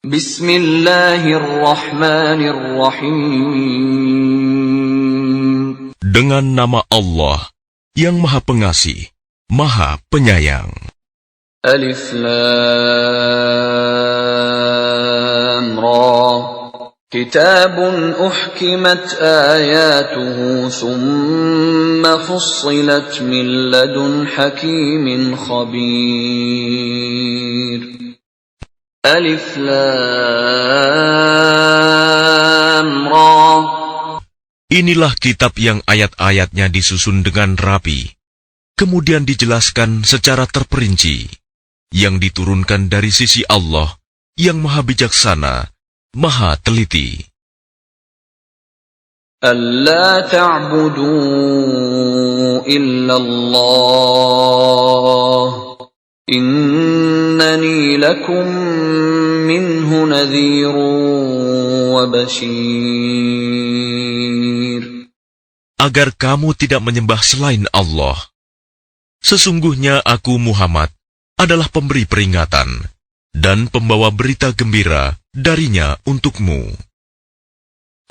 Bismillahirrahmanirrahim. Dengan nama Allah yang Maha Pengasih, Maha Penyayang. Alif Lam Ra. Kitabun uhkimat ayatuhu thumma fussilat min ladun hakimin khabir. Alif Lam Ra. Inilah kitab yang ayat-ayatnya disusun dengan rapi, kemudian dijelaskan secara terperinci, yang diturunkan dari sisi Allah yang Maha Bijaksana, Maha Teliti. Alla ta'budu illallah, innani lakum minhu nadhirun wa bashir. Agar kamu tidak menyembah selain Allah. Sesungguhnya aku Muhammad adalah pemberi peringatan dan pembawa berita gembira darinya untukmu.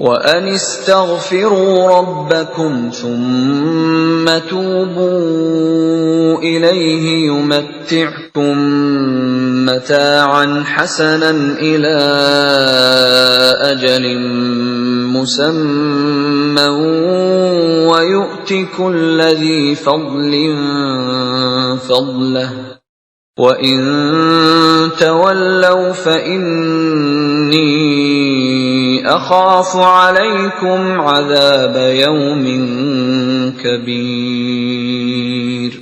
Wa anistaghfiru rabbakum thumma tubu ilayhi yumatti'kum mata'an hasanan ila ajalin musamman wa yu'ti kulli dhi fadlin fadlahu wa in tawallaw fa inni akhafu 'alaykum 'adzab yawmin kabir.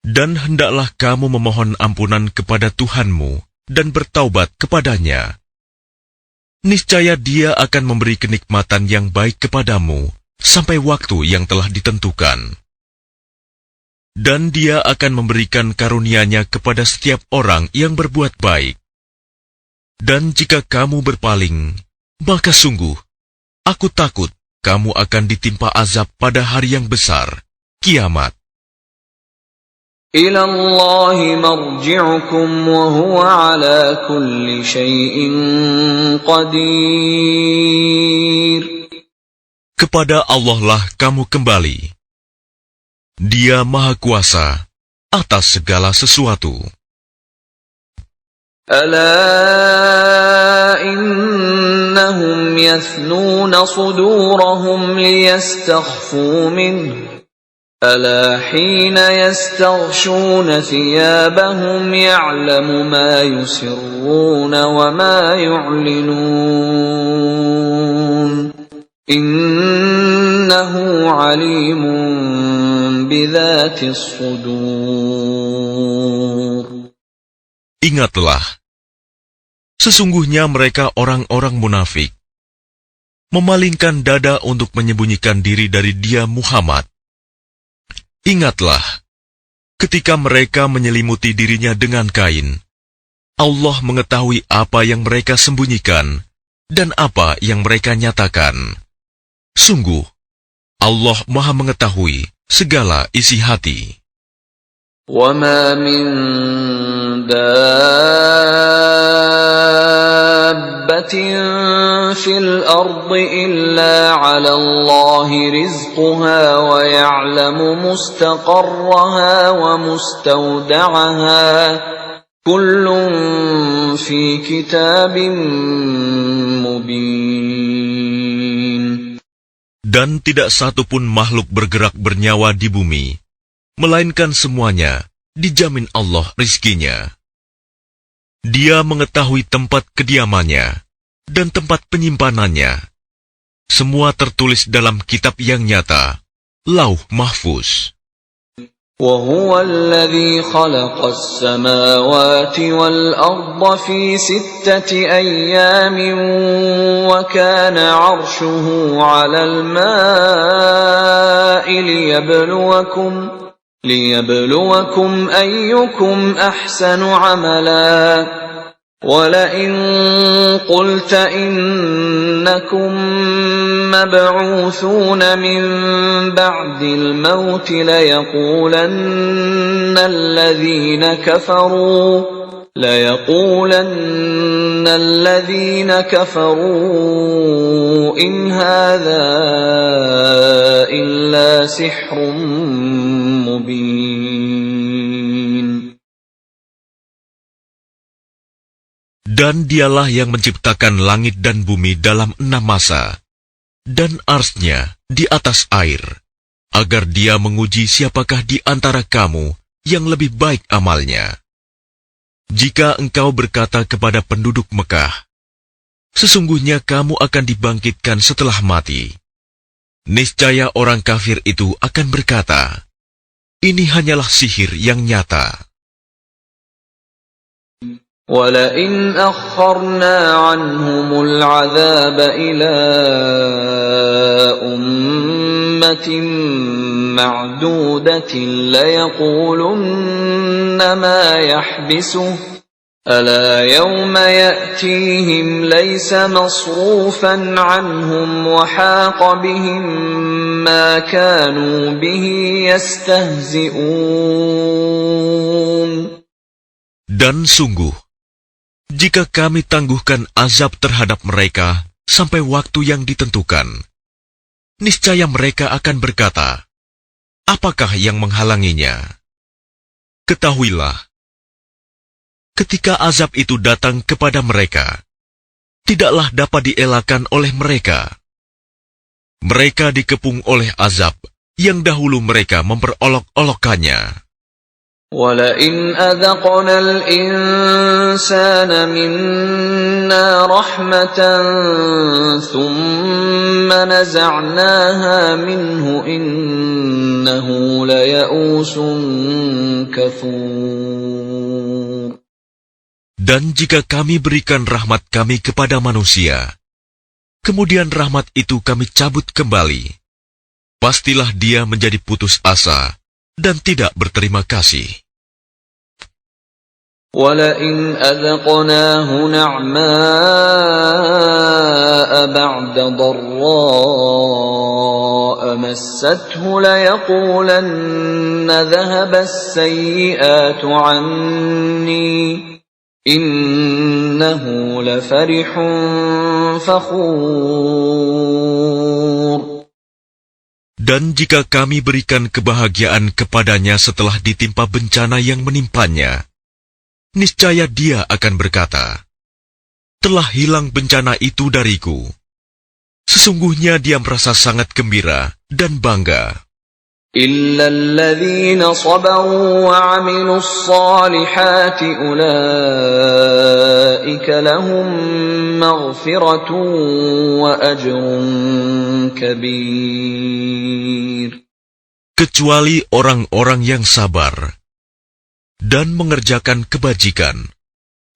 Dan hendaklah kamu memohon ampunan kepada Tuhanmu dan bertaubat kepadanya. Niscaya Dia akan memberi kenikmatan yang baik kepadamu sampai waktu yang telah ditentukan. Dan Dia akan memberikan karunia-Nya kepada setiap orang yang berbuat baik. Dan jika kamu berpaling, maka sungguh, aku takut kamu akan ditimpa azab pada hari yang besar, kiamat. Ila Allahi marji'ukum wa huwa ala kulli syai'in qadir. Kepada Allah lah kamu kembali. Dia Maha Kuasa atas segala sesuatu. Ala innahum yathnuna sudurahum liyastakhfu minhu. ألا حين يستغشون ثيابهم يعلم ما يسرون وما يعلنون إنه عليم بذات الصدور. Ingatlah, sesungguhnya mereka orang-orang munafik, memalingkan dada untuk menyembunyikan diri dari Dia Muhammad. Ingatlah, ketika mereka menyelimuti dirinya dengan kain, Allah mengetahui apa yang mereka sembunyikan dan apa yang mereka nyatakan. Sungguh, Allah Maha mengetahui segala isi hati. وَمَا مِن دَابَّةٍ فِي الْأَرْضِ إِلَّا عَلَى اللَّهِ رِزْقُهَا وَيَعْلَمُ مُسْتَقَرَّهَا وَمُسْتَوْدَعَهَا كُلٌّ فِي كِتَابٍ مُبِينٍ. Dan tidak satu pun makhluk bergerak bernyawa di bumi, melainkan semuanya dijamin Allah rizkinya. Dia mengetahui tempat kediamannya dan tempat penyimpanannya. Semua tertulis dalam kitab yang nyata, Lauh Mahfuz. وَهُوَ الَّذِي خَلَقَ السَّمَاوَاتِ وَالْأَرْضَ فِي 6 أَيَّامٍ وَكَانَ عَرْشُهُ عَلَى الْمَاءِ لِيَبْلُوَكُمْ أَيُّكُمْ أَحْسَنُ عَمَلًا وَلَئِن قُلْتَ إِنَّكُمْ مَبْعُوثُونَ مِنْ بَعْدِ الْمَوْتِ لَيَقُولَنَّ الَّذِينَ كَفَرُوا ليقولن الذين كفروا إن هذا إلا سحر مبين. Dan dialah yang menciptakan langit dan bumi dalam 6 masa, dan arsy-Nya di atas air, agar Dia menguji siapakah di antara kamu yang lebih baik amalnya. Jika engkau berkata kepada penduduk Mekah, sesungguhnya kamu akan dibangkitkan setelah mati, niscaya orang kafir itu akan berkata, ini hanyalah sihir yang nyata. وَلَئِنْ أَخَّرْنَا عَنْهُمُ الْعَذَابَ إِلَىٰ أُمَّةٍ مَّعْدُودَةٍ لَيَقُولُنَّ مَا يَحْبِسُهُ أَلَا يَوْمَ يَأْتِيهِمْ لَيْسَ مَصْرُوفًا عَنْهُمْ وَحَاقَ بِهِم مَّا كَانُوا بِهِ يَسْتَهْزِئُونَ. Dan sungguh, jika kami tangguhkan azab terhadap mereka sampai waktu yang ditentukan, niscaya mereka akan berkata, apakah yang menghalanginya? Ketahuilah, ketika azab itu datang kepada mereka, tidaklah dapat dielakkan oleh mereka. Mereka dikepung oleh azab yang dahulu mereka memperolok-olokkannya. وَلَئِنْ أَذَقْنَا الْإِنسَانَ مِنَّا رَحْمَةً ثُمَّ نَزَعْنَاهَا مِنْهُ إِنَّهُ لَيَئُوسٌ كَفُورٌ. Dan jika kami berikan rahmat kami kepada manusia, kemudian rahmat itu kami cabut kembali, pastilah dia menjadi putus asa dan tidak berterima kasih. وَلَئِنْ أَذَقْنَاهُ نَعْمَاءَ بَعْدَ ضَرَّاءَ مَسَّتْهُ لَيَقُولَنَّ ذَهَبَ السَّيِّئَاتُ عَنِّي إِنَّهُ لَفَرِحٌ فَخُورٌ. Dan jika kami berikan kebahagiaan kepadanya setelah ditimpa bencana yang menimpanya, niscaya dia akan berkata, telah hilang bencana itu dariku. Sesungguhnya dia merasa sangat gembira dan bangga. إِلَّا الَّذِينَ صَبَرُوا وَعَمِلُوا الصَّالِحَاتِ أُولَئِكَ لَهُم مَّغْفِرَةٌ وَأَجْرٌ كَبِيرٌ. Kecuali orang-orang yang sabar dan mengerjakan kebajikan,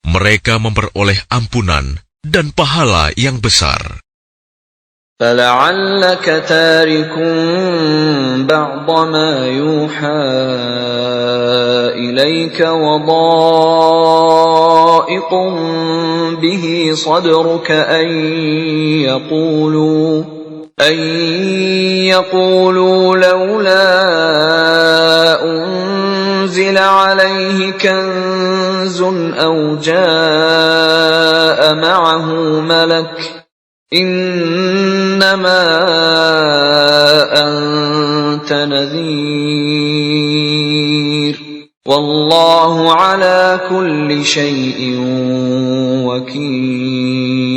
mereka memperoleh ampunan dan pahala yang besar. فَلَعَلَّكَ تَارِكٌ بَعْضَ مَا يُوحَىٰ إِلَيْكَ وَضَائِقٌ بِهِ صَدْرُكَ أَن يَقُولُوا لَوْلَا أُنزِلَ عَلَيْهِ كَنزٌ أَوْ جَاءَ مَعَهُ مَلَكٌ إِنَّمَا أَنتَ نَذِيرٌ وَاللَّهُ عَلَى كُلِّ شَيْءٍ وَكِيلٌ.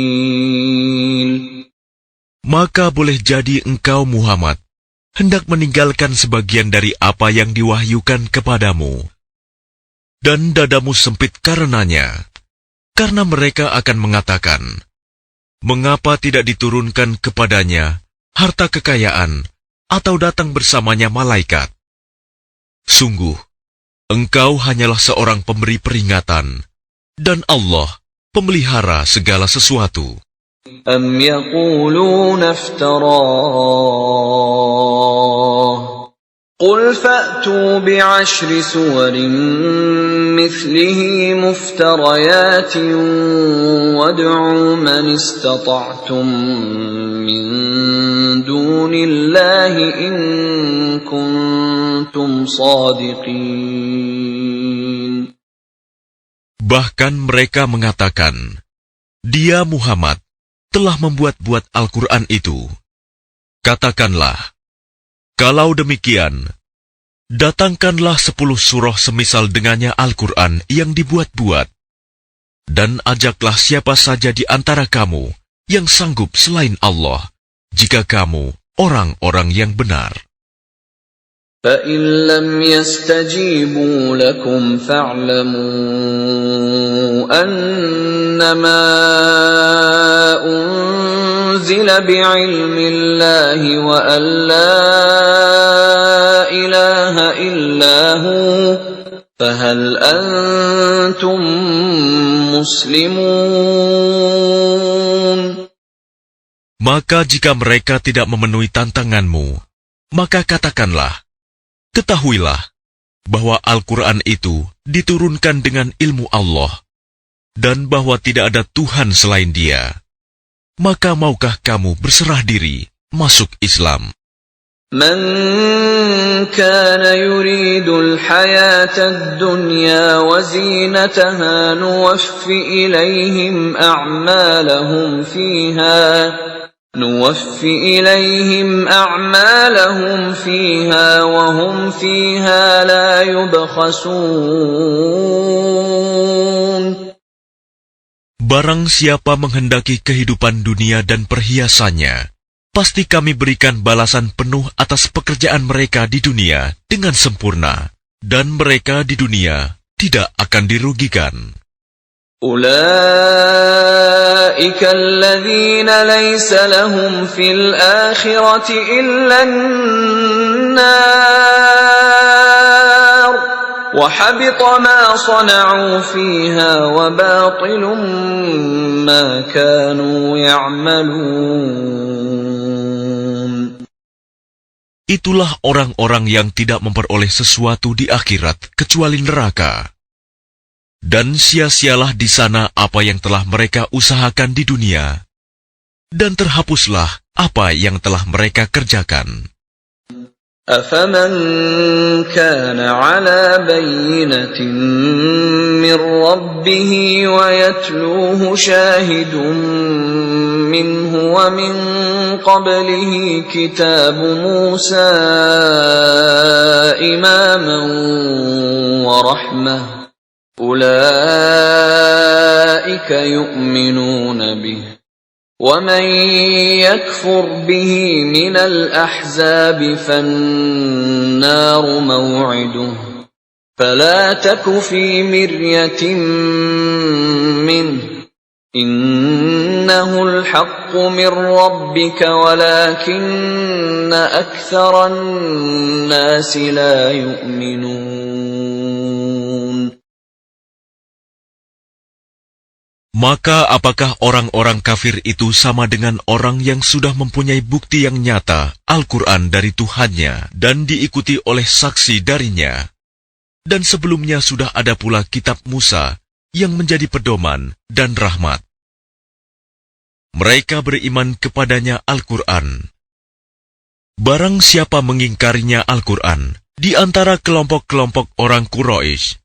Maka boleh jadi engkau Muhammad hendak meninggalkan sebagian dari apa yang diwahyukan kepadamu, dan dadamu sempit karenanya, karena mereka akan mengatakan, mengapa tidak diturunkan kepadanya harta kekayaan atau datang bersamanya malaikat? Sungguh, engkau hanyalah seorang pemberi peringatan, dan Allah pemelihara segala sesuatu. أَمْ يَقُولُونَ افْتَرَاهُ قُلْ فَأْتُوا بِعَشْرِ سُوَرٍ مِثْلِهِ مُفْتَرَيَاتٍ وَادْعُوا مَنِ اسْتَطَعْتُم مِّن دُونِ اللَّهِ إِن كُنتُمْ صَادِقِينَ. Bahkan mereka mengatakan, "Dia Muhammad telah membuat-buat Al-Quran itu." Katakanlah, kalau demikian, datangkanlah 10 surah semisal dengannya Al-Quran yang dibuat-buat, dan ajaklah siapa saja di antara kamu yang sanggup selain Allah, jika kamu orang-orang yang benar. فَإِن لَّمْ يَسْتَجِيبُوا لَكُمْ فَاعْلَمُوا أَنَّمَا أُنزِلَ بِعِلْمِ اللَّهِ وَأَن لَّا إِلَٰهَ إِلَّا هُوَ فَهَلْ أَنتُم مُّسْلِمُونَ. Maka jika mereka tidak memenuhi tantanganmu, maka katakanlah, ketahuilah bahwa Al-Quran itu diturunkan dengan ilmu Allah, dan bahwa tidak ada Tuhan selain Dia. Maka maukah kamu berserah diri masuk Islam? من كان يريد الحياة الدنيا وزينتها نوفِ إليهم أعمالهم فيها وهم فيها لا يبخسون. Barang siapa menghendaki kehidupan dunia dan perhiasannya, pasti kami berikan balasan penuh atas pekerjaan mereka di dunia dengan sempurna, dan mereka di dunia tidak akan dirugikan. أولئك الذين ليس لهم في الآخرة إلا النار وحبط ما صنعوا فيها وباطل ما كانوا يعملون. Itulah orang-orang yang tidak memperoleh sesuatu di akhirat kecuali neraka. Dan sia-sialah di sana apa yang telah mereka usahakan di dunia, dan terhapuslah apa yang telah mereka kerjakan. أَفَمَنْ كَانَ عَلَى بَيِّنَةٍ مِّن رَّبِّهِ وَيَتْلُوهُ شَاهِدٌ مِّنْهُ وَمِن قَبْلِهِ كِتَابُ مُوسَىٰ إِمَامًا وَرَحْمَةً أُولَٰئِكَ يُؤْمِنُونَ بِهِ وَمَن يَكْفُرْ بِهِ مِنَ الْأَحْزَابِ فَالنَّارُ مَوْعِدُهُ فَلَا تَكُ فِي مِرْيَةٍ مِّنْهُ إِنَّهُ الْحَقُّ مِنْ رَبِّكَ وَلَكِنَّ أَكْثَرَ النَّاسِ لَا يُؤْمِنُونَ. Maka apakah orang-orang kafir itu sama dengan orang yang sudah mempunyai bukti yang nyata Al-Quran dari Tuhannya dan diikuti oleh saksi darinya? Dan sebelumnya sudah ada pula kitab Musa yang menjadi pedoman dan rahmat. Mereka beriman kepadanya Al-Quran. Barang siapa mengingkarinya Al-Quran di antara kelompok-kelompok orang Quraisy,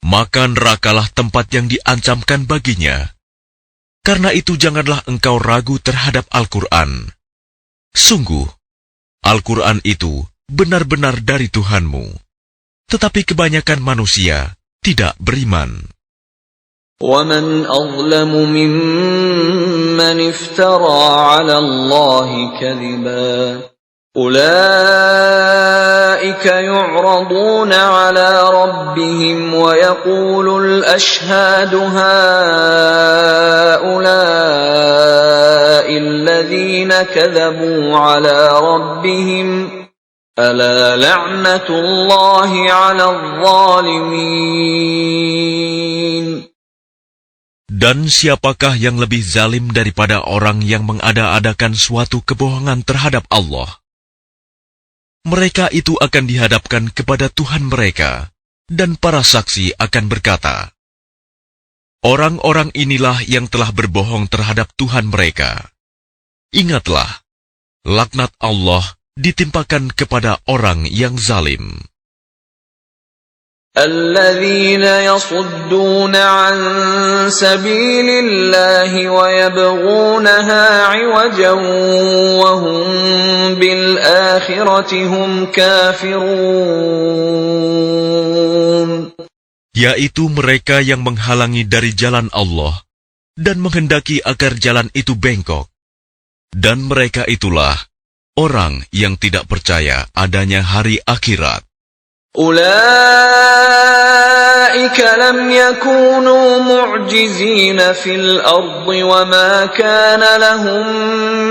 maka nerakalah tempat yang diancamkan baginya. Karena itu janganlah engkau ragu terhadap Al-Quran. Sungguh, Al-Quran itu benar-benar dari Tuhanmu. Tetapi kebanyakan manusia tidak beriman. وَمَنْ أَظْلَمُ مِمَّنِ افْتَرَىٰ عَلَى اللَّهِ كَذِبًا أُولَٰئِكَ يُعْرَضُونَ عَلَىٰ رَبِّهِمْ وَيَقُولُ الْأَشْهَادُ هَٰؤُلَاءِ الَّذِينَ كَذَبُوا عَلَىٰ رَبِّهِمْ أَلَا لَعْنَةُ اللَّهِ عَلَى الظَّالِمِينَ. Dan siapakah yang lebih zalim daripada orang yang mengada-adakan suatu kebohongan terhadap Allah? Mereka itu akan dihadapkan kepada Tuhan mereka, dan para saksi akan berkata, orang-orang inilah yang telah berbohong terhadap Tuhan mereka. Ingatlah, laknat Allah ditimpakan kepada orang yang zalim. الذين يصدون عن سبيل الله ويبغونها عوجا وهم بالآخرة هم كافرون. Yaitu mereka yang menghalangi dari jalan Allah dan menghendaki agar jalan itu bengkok. Dan mereka itulah orang yang tidak percaya adanya hari akhirat. أولئك لم يكونوا معجزين في الأرض وما كان لهم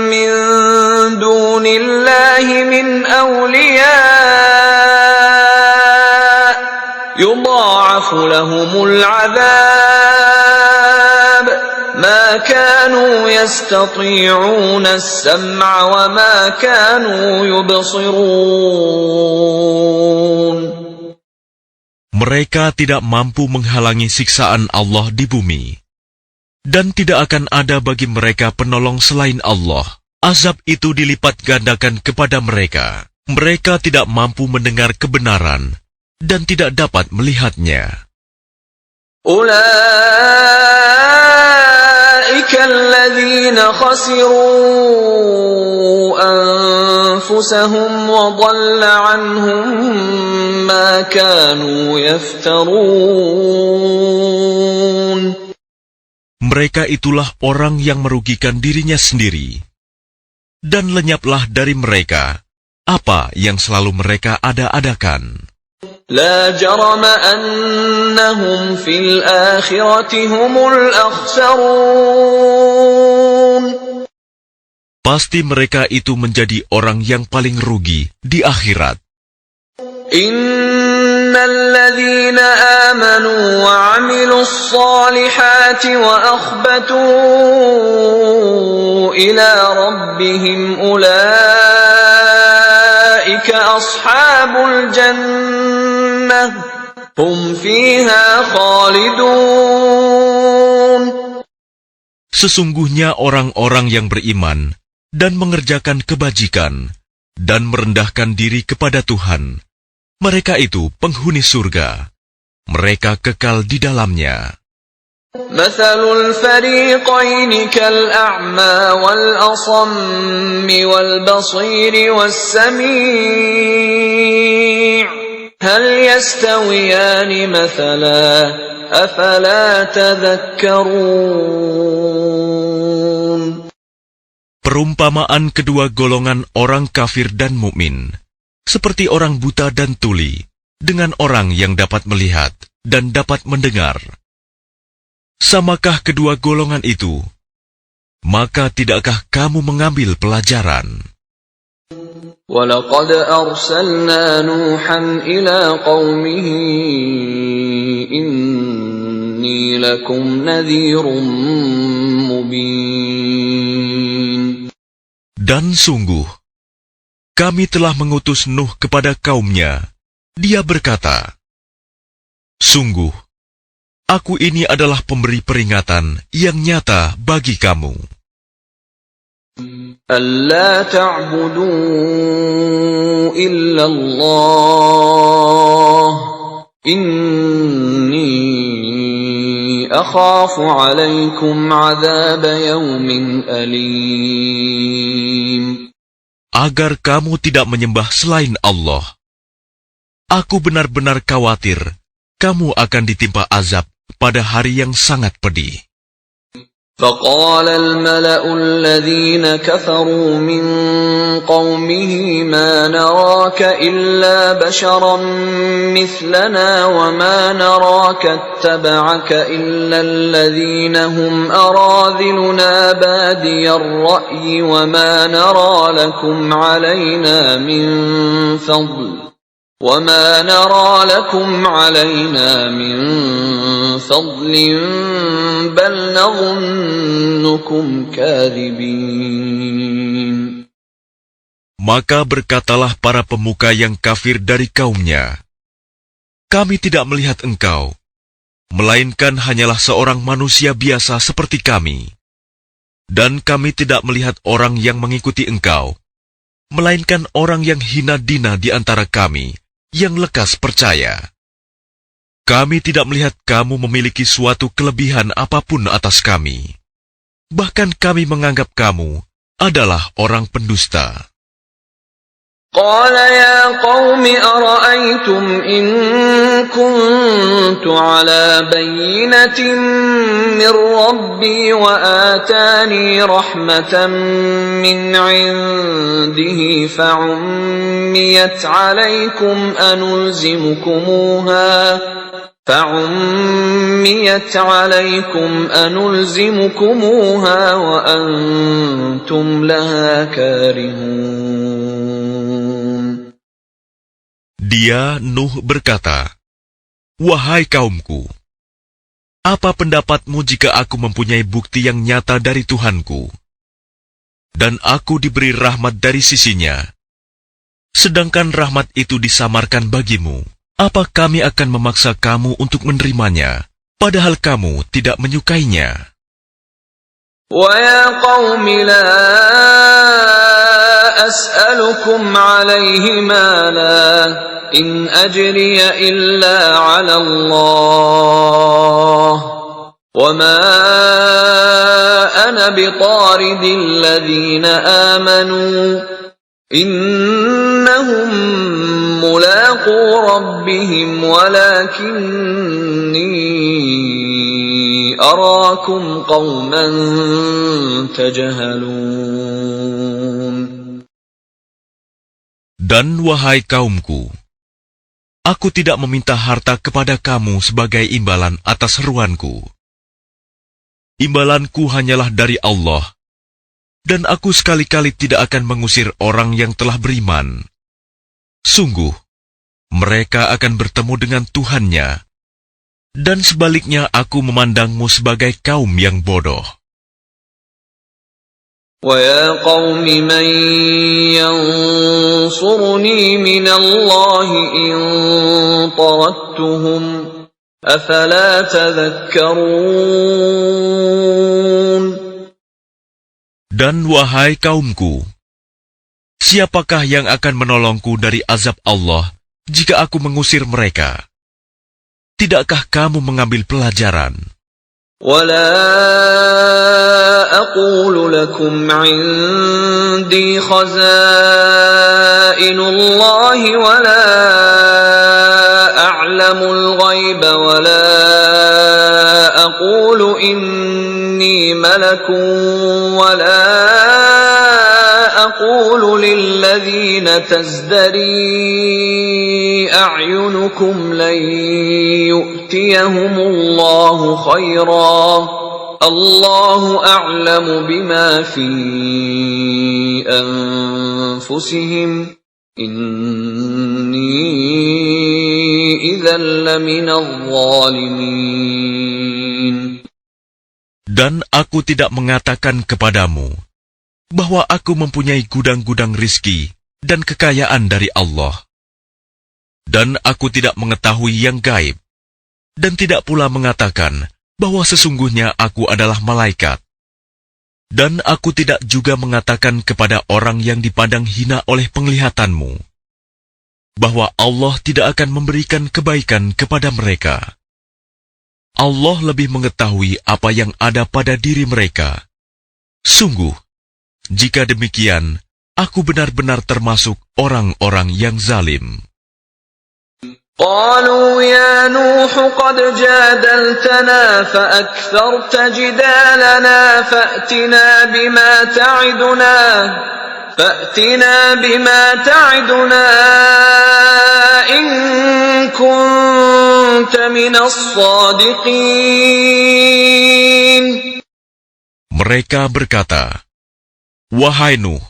من دون الله من أولياء يضاعف لهم العذاب ما كانوا يستطيعون السمع وما كانوا يبصرون. Mereka tidak mampu menghalangi siksaan Allah di bumi. Dan tidak akan ada bagi mereka penolong selain Allah. Azab itu dilipat gandakan kepada mereka. Mereka tidak mampu mendengar kebenaran dan tidak dapat melihatnya. Ulaika alladhina khasiru anfusahum wa dhalla anhum ma kanu yaftarun. Mereka itulah orang yang merugikan dirinya sendiri. Dan lenyaplah dari mereka apa yang selalu mereka ada-adakan. La jarama annahum fil akhirati humul akhsarun. Pasti mereka itu menjadi orang yang paling rugi di akhirat. Innal ladzina amanu wa 'amilus solihati wa akhbatu ila rabbihim ulaika ashabul jannah hum fiha khalidun. Sesungguhnya orang-orang yang beriman dan mengerjakan kebajikan dan merendahkan diri kepada Tuhan, mereka itu penghuni surga. Mereka kekal di dalamnya. Mathalul fariqaini kal'a'ma wal-asammi wal-basiri was-sami' hal yastawiyani mathala afala tadhakkarun. Perumpamaan kedua golongan orang kafir dan mukmin seperti orang buta dan tuli, dengan orang yang dapat melihat dan dapat mendengar. Samakah kedua golongan itu? Maka tidakkah kamu mengambil pelajaran? وَلَقَدْ أَرْسَلْنَا نُوحًا إِلَى قَوْمِهِ إِنِّي لَكُمْ نَذِيرٌ مُبِينٌ. Dan sungguh, kami telah mengutus Nuh kepada kaumnya. Dia berkata, sungguh, aku ini adalah pemberi peringatan yang nyata bagi kamu. أَلَّا تَعْبُدُوا إِلَّا اللَّهَ إِنِّي أَخَافُ عَلَيْكُمْ عَذَابَ يَوْمٍ أَلِيمٍ. Agar kamu tidak menyembah selain Allah. Aku benar-benar khawatir kamu akan ditimpa azab pada hari yang sangat pedih. فَقَالَ الْمَلَأُ الَّذِينَ كَفَرُوا مِنْ قَوْمِهِ مَا نَرَاكَ إِلَّا بَشَرًا مِثْلَنَا وَمَا نَرَاكَ اتَّبَعَكَ إِلَّا الَّذِينَ هُمْ أَرَاذِلُنَا بَادِيَ الرَّأْيِ وَمَا نَرَى لَكُمْ عَلَيْنَا مِنْ فَضْلٍ بَلْ نَظُنُّكُمْ كَاذِبِينَ. Maka berkatalah para pemuka yang kafir dari kaumnya, kami tidak melihat engkau, melainkan hanyalah seorang manusia biasa seperti kami. Dan kami tidak melihat orang yang mengikuti engkau, melainkan orang yang hina dina di antara kami, yang lekas percaya. Kami tidak melihat kamu memiliki suatu kelebihan apapun atas kami. Bahkan kami menganggap kamu adalah orang pendusta. قال يا قوم أرأيتم إن كنت على بينة من ربي وآتاني رحمة من عنده فعميت عليكم أنلزمكموها وأنتم لها كارهون. Dia, Nuh, berkata, "Wahai kaumku, apa pendapatmu jika aku mempunyai bukti yang nyata dari Tuhanku, dan aku diberi rahmat dari sisinya, sedangkan rahmat itu disamarkan bagimu? Apa kami akan memaksa kamu untuk menerimanya, padahal kamu tidak menyukainya?" وَيَا قَوْمِ لَا أَسْأَلُكُمْ عَلَيْهِ مَالًا إِنْ أَجْرِيَ إِلَّا عَلَى اللَّهِ وَمَا أَنَا بِطَارِدِ الَّذِينَ آمَنُوا إِنَّهُمْ مُلَاقُو رَبِّهِمْ وَلَكِنِّي أَرَاكُمْ قَوْمًا تَجْهَلُونَ. Dan wahai kaumku, aku tidak meminta harta kepada kamu sebagai imbalan atas seruanku. Imbalanku hanyalah dari Allah, dan aku sekali-kali tidak akan mengusir orang yang telah beriman. Sungguh, mereka akan bertemu dengan Tuhannya, dan sebaliknya aku memandangmu sebagai kaum yang bodoh. وَيَا قَوْمِ مَنْ يَنْصُرُنِي مِنَ اللَّهِ إِنْ طَرَدتُّهُمْ أَفَلَا تَذَكَّرُونَ. Dan wahai kaumku, siapakah yang akan menolongku dari azab Allah jika aku mengusir mereka? Tidakkah kamu mengambil pelajaran? وَلَا أَقُولُ لَكُمْ عِنْدِي خَزَائِنُ اللَّهِ وَلَا أَعْلَمُ الْغَيْبَ وَلَا أَقُولُ إِنِّي مَلَكٌ وَلَا أَقُولُ لِلَّذِينَ تَزْدَرِي أَعْيُنُكُمْ لَنْ يُؤْتِيَهُمُ اللَّهُ خَيْرًا اللَّهُ أَعْلَمُ بِمَا فِي أَنفُسِهِمْ إِنِّي إِذًا لَّمِنَ الظَّالِمِينَ. Dan aku tidak mengatakan kepadamu bahwa aku mempunyai gudang-gudang rizki dan kekayaan dari Allah. Dan aku tidak mengetahui yang gaib, dan tidak pula mengatakan bahwa sesungguhnya aku adalah malaikat. Dan aku tidak juga mengatakan kepada orang yang dipandang hina oleh penglihatanmu, bahwa Allah tidak akan memberikan kebaikan kepada mereka. Allah lebih mengetahui apa yang ada pada diri mereka. Sungguh, jika demikian, aku benar-benar termasuk orang-orang yang zalim. قالوا يا نوح قد جادلتنا فأكثرت جدالنا فأتنا بما تعدنا إن كنت من الصادقين. Mereka berkata, "Wahai Nuh,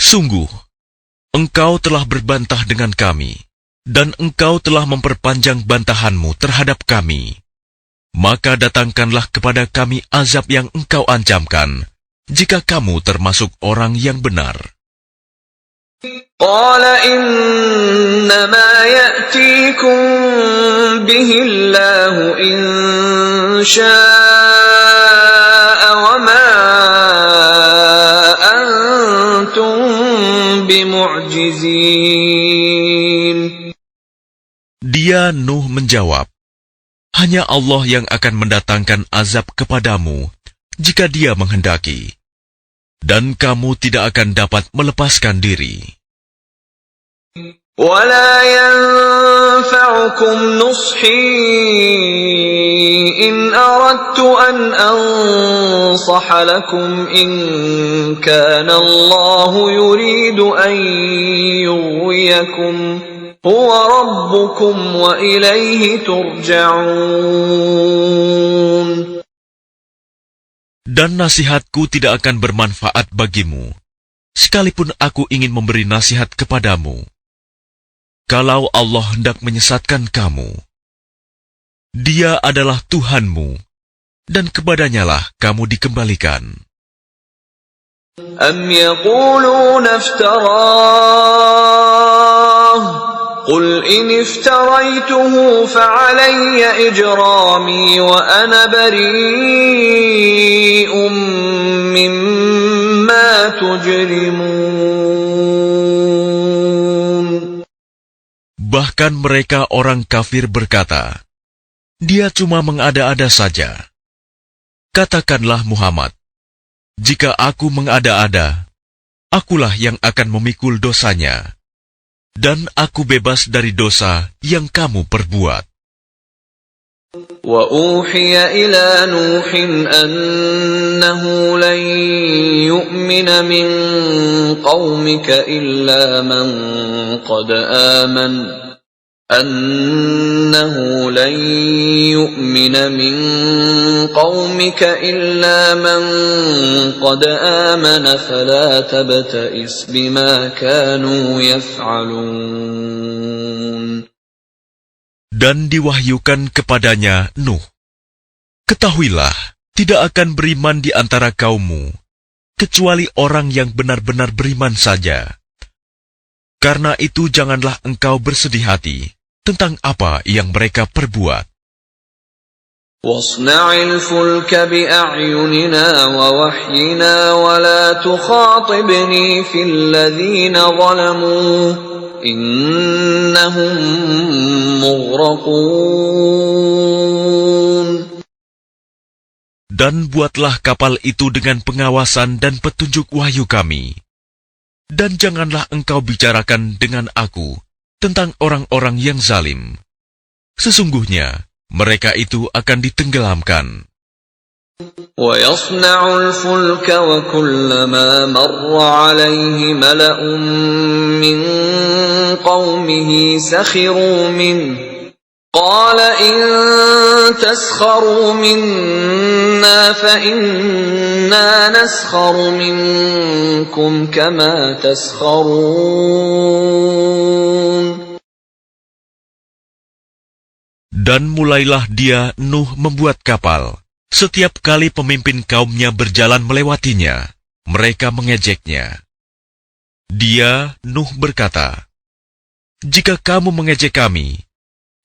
sungguh, engkau telah berbantah dengan kami, dan engkau telah memperpanjang bantahanmu terhadap kami. Maka datangkanlah kepada kami azab yang engkau ancamkan, jika kamu termasuk orang yang benar." قال إنما يأتيكم به الله إن شاء وما أنتم بمعجزين. Dia, Nuh, menjawab, Hanya Allah yang akan mendatangkan azab kepadamu jika Dia menghendaki, dan kamu tidak akan dapat melepaskan diri. وَلَا يَنفَعُكُمْ نُصْحِي إِنْ أَرَدْتُ أَنْ أَنصَحَ لَكُمْ إِنْ كَانَ اللَّهُ يُرِيدُ أَنْ يُغْوِيَكُمْ هُوَ رَبُّكُمْ وَإِلَيْهِ تُرْجَعُونَ. Dan nasihatku tidak akan bermanfaat bagimu, sekalipun aku ingin memberi nasihat kepadamu. Kalau Allah hendak menyesatkan kamu, Dia adalah Tuhanmu, dan kepadanyalah kamu dikembalikan. أَمْ يَقُولُونَ افْتَرَاهُ قُلْ إِنِ افْتَرَيْتُهُ فَعَلَيَّ إِجْرَامِي وَأَنَا بَرِيءٌ مِّمَّا تُجْرِمُونَ. Bahkan mereka orang kafir berkata, Dia cuma mengada-ada saja. Katakanlah Muhammad, jika aku mengada-ada, akulah yang akan memikul dosanya, dan aku bebas dari dosa yang kamu perbuat. وَأُوحِيَ إِلَى نُوحٍ أَنَّهُ لَن يُؤْمِنَ مِن قَوْمِكَ إِلَّا مَن قَدْ آمَنَ فَلَا تَبْتَئِسْ بِمَا كَانُوا يَفْعَلُونَ. Dan diwahyukan kepadanya Nuh, ketahuilah, tidak akan beriman di antara kaummu, kecuali orang yang benar-benar beriman saja. Karena itu janganlah engkau bersedih hati tentang apa yang mereka perbuat. وَاصْنَعِ الْفُلْكَ بِأَعْيُنِنَا وَوَحْيِنَا وَلَا تُخَاطِبْنِي فِي الَّذِينَ ظَلَمُوا إِنَّهُمْ مُغْرَقُونَ. Dan buatlah kapal itu dengan pengawasan dan petunjuk wahyu kami. Dan janganlah engkau bicarakan dengan aku tentang orang-orang yang zalim. Sesungguhnya, mereka itu akan ditenggelamkan. وَيَصْنَعُ الْفُلْكَ وَكُلَّمَا مَرَّ عَلَيْهِ مَلَأٌ مِّن قَوْمِهِ سَخِرُوا مِنْهُ قَالَ إِن تَسْخَرُوا مِنَّا فَإِنَّا نَسْخَرُ مِنكُمْ كَمَا تَسْخَرُونَ. Dan mulailah dia, Nuh, membuat kapal. Setiap kali pemimpin kaumnya berjalan melewatinya, mereka mengejeknya. Dia, Nuh, berkata, jika kamu mengejek kami,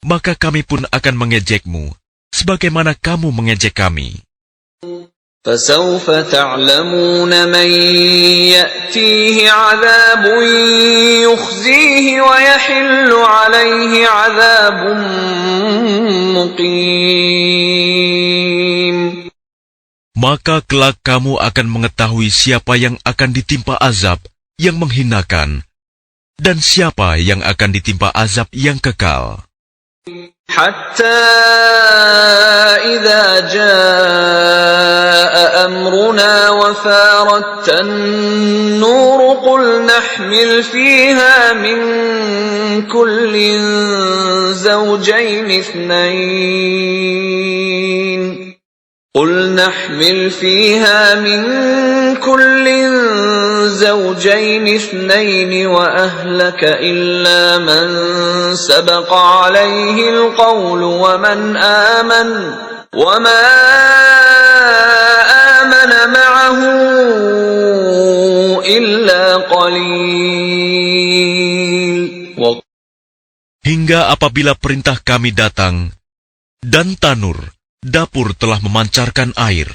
maka kami pun akan mengejekmu, sebagaimana kamu mengejek kami. فَسَوْفَ تَعْلَمُونَ مَنْ يَأْتِيهِ عَذَابٌ يُخْزِيهِ وَيَحِلُّ عَلَيْهِ عَذَابٌ مُقِيمٌ. Maka kelak kamu akan mengetahui siapa yang akan ditimpa azab yang menghinakan, dan siapa yang akan ditimpa azab yang kekal. حَتَّى إِذَا جَاءَ أَمْرُنَا وَفَارَتِ النُّورُ قُلْ نَحْمِلْ فِيهَا مِنْ كُلٍّ زَوْجَيْنِ اثْنَيْنِ وَأَهْلَكَ إِلَّا مَنْ سَبَقَ عَلَيْهِ الْقَوْلُ وَمَنْ آمَنَ وَمَا آمَنَ مَعَهُ إِلَّا قَلِيلٌ. Hingga apabila perintah kami datang, dan tanur, dapur telah memancarkan air.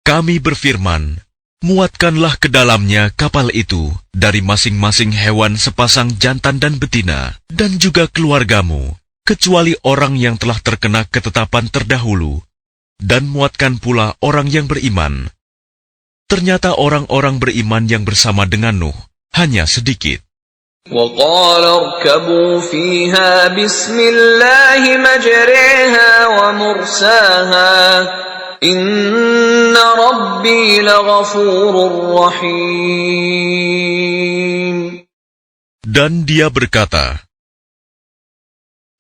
Kami berfirman, muatkanlah ke dalamnya kapal itu dari masing-masing hewan sepasang jantan dan betina, dan juga keluargamu, kecuali orang yang telah terkena ketetapan terdahulu, dan muatkan pula orang yang beriman. Ternyata orang-orang beriman yang bersama dengan Nuh hanya sedikit. وَقَالَ ارْكَبُوا فِيهَا بِسْمِ اللَّهِ مَجْرَاهَا وَمُرْسَاهَا إِنَّ رَبِّي لَغَفُورٌ رَّحِيمٌ. Dan dia berkata,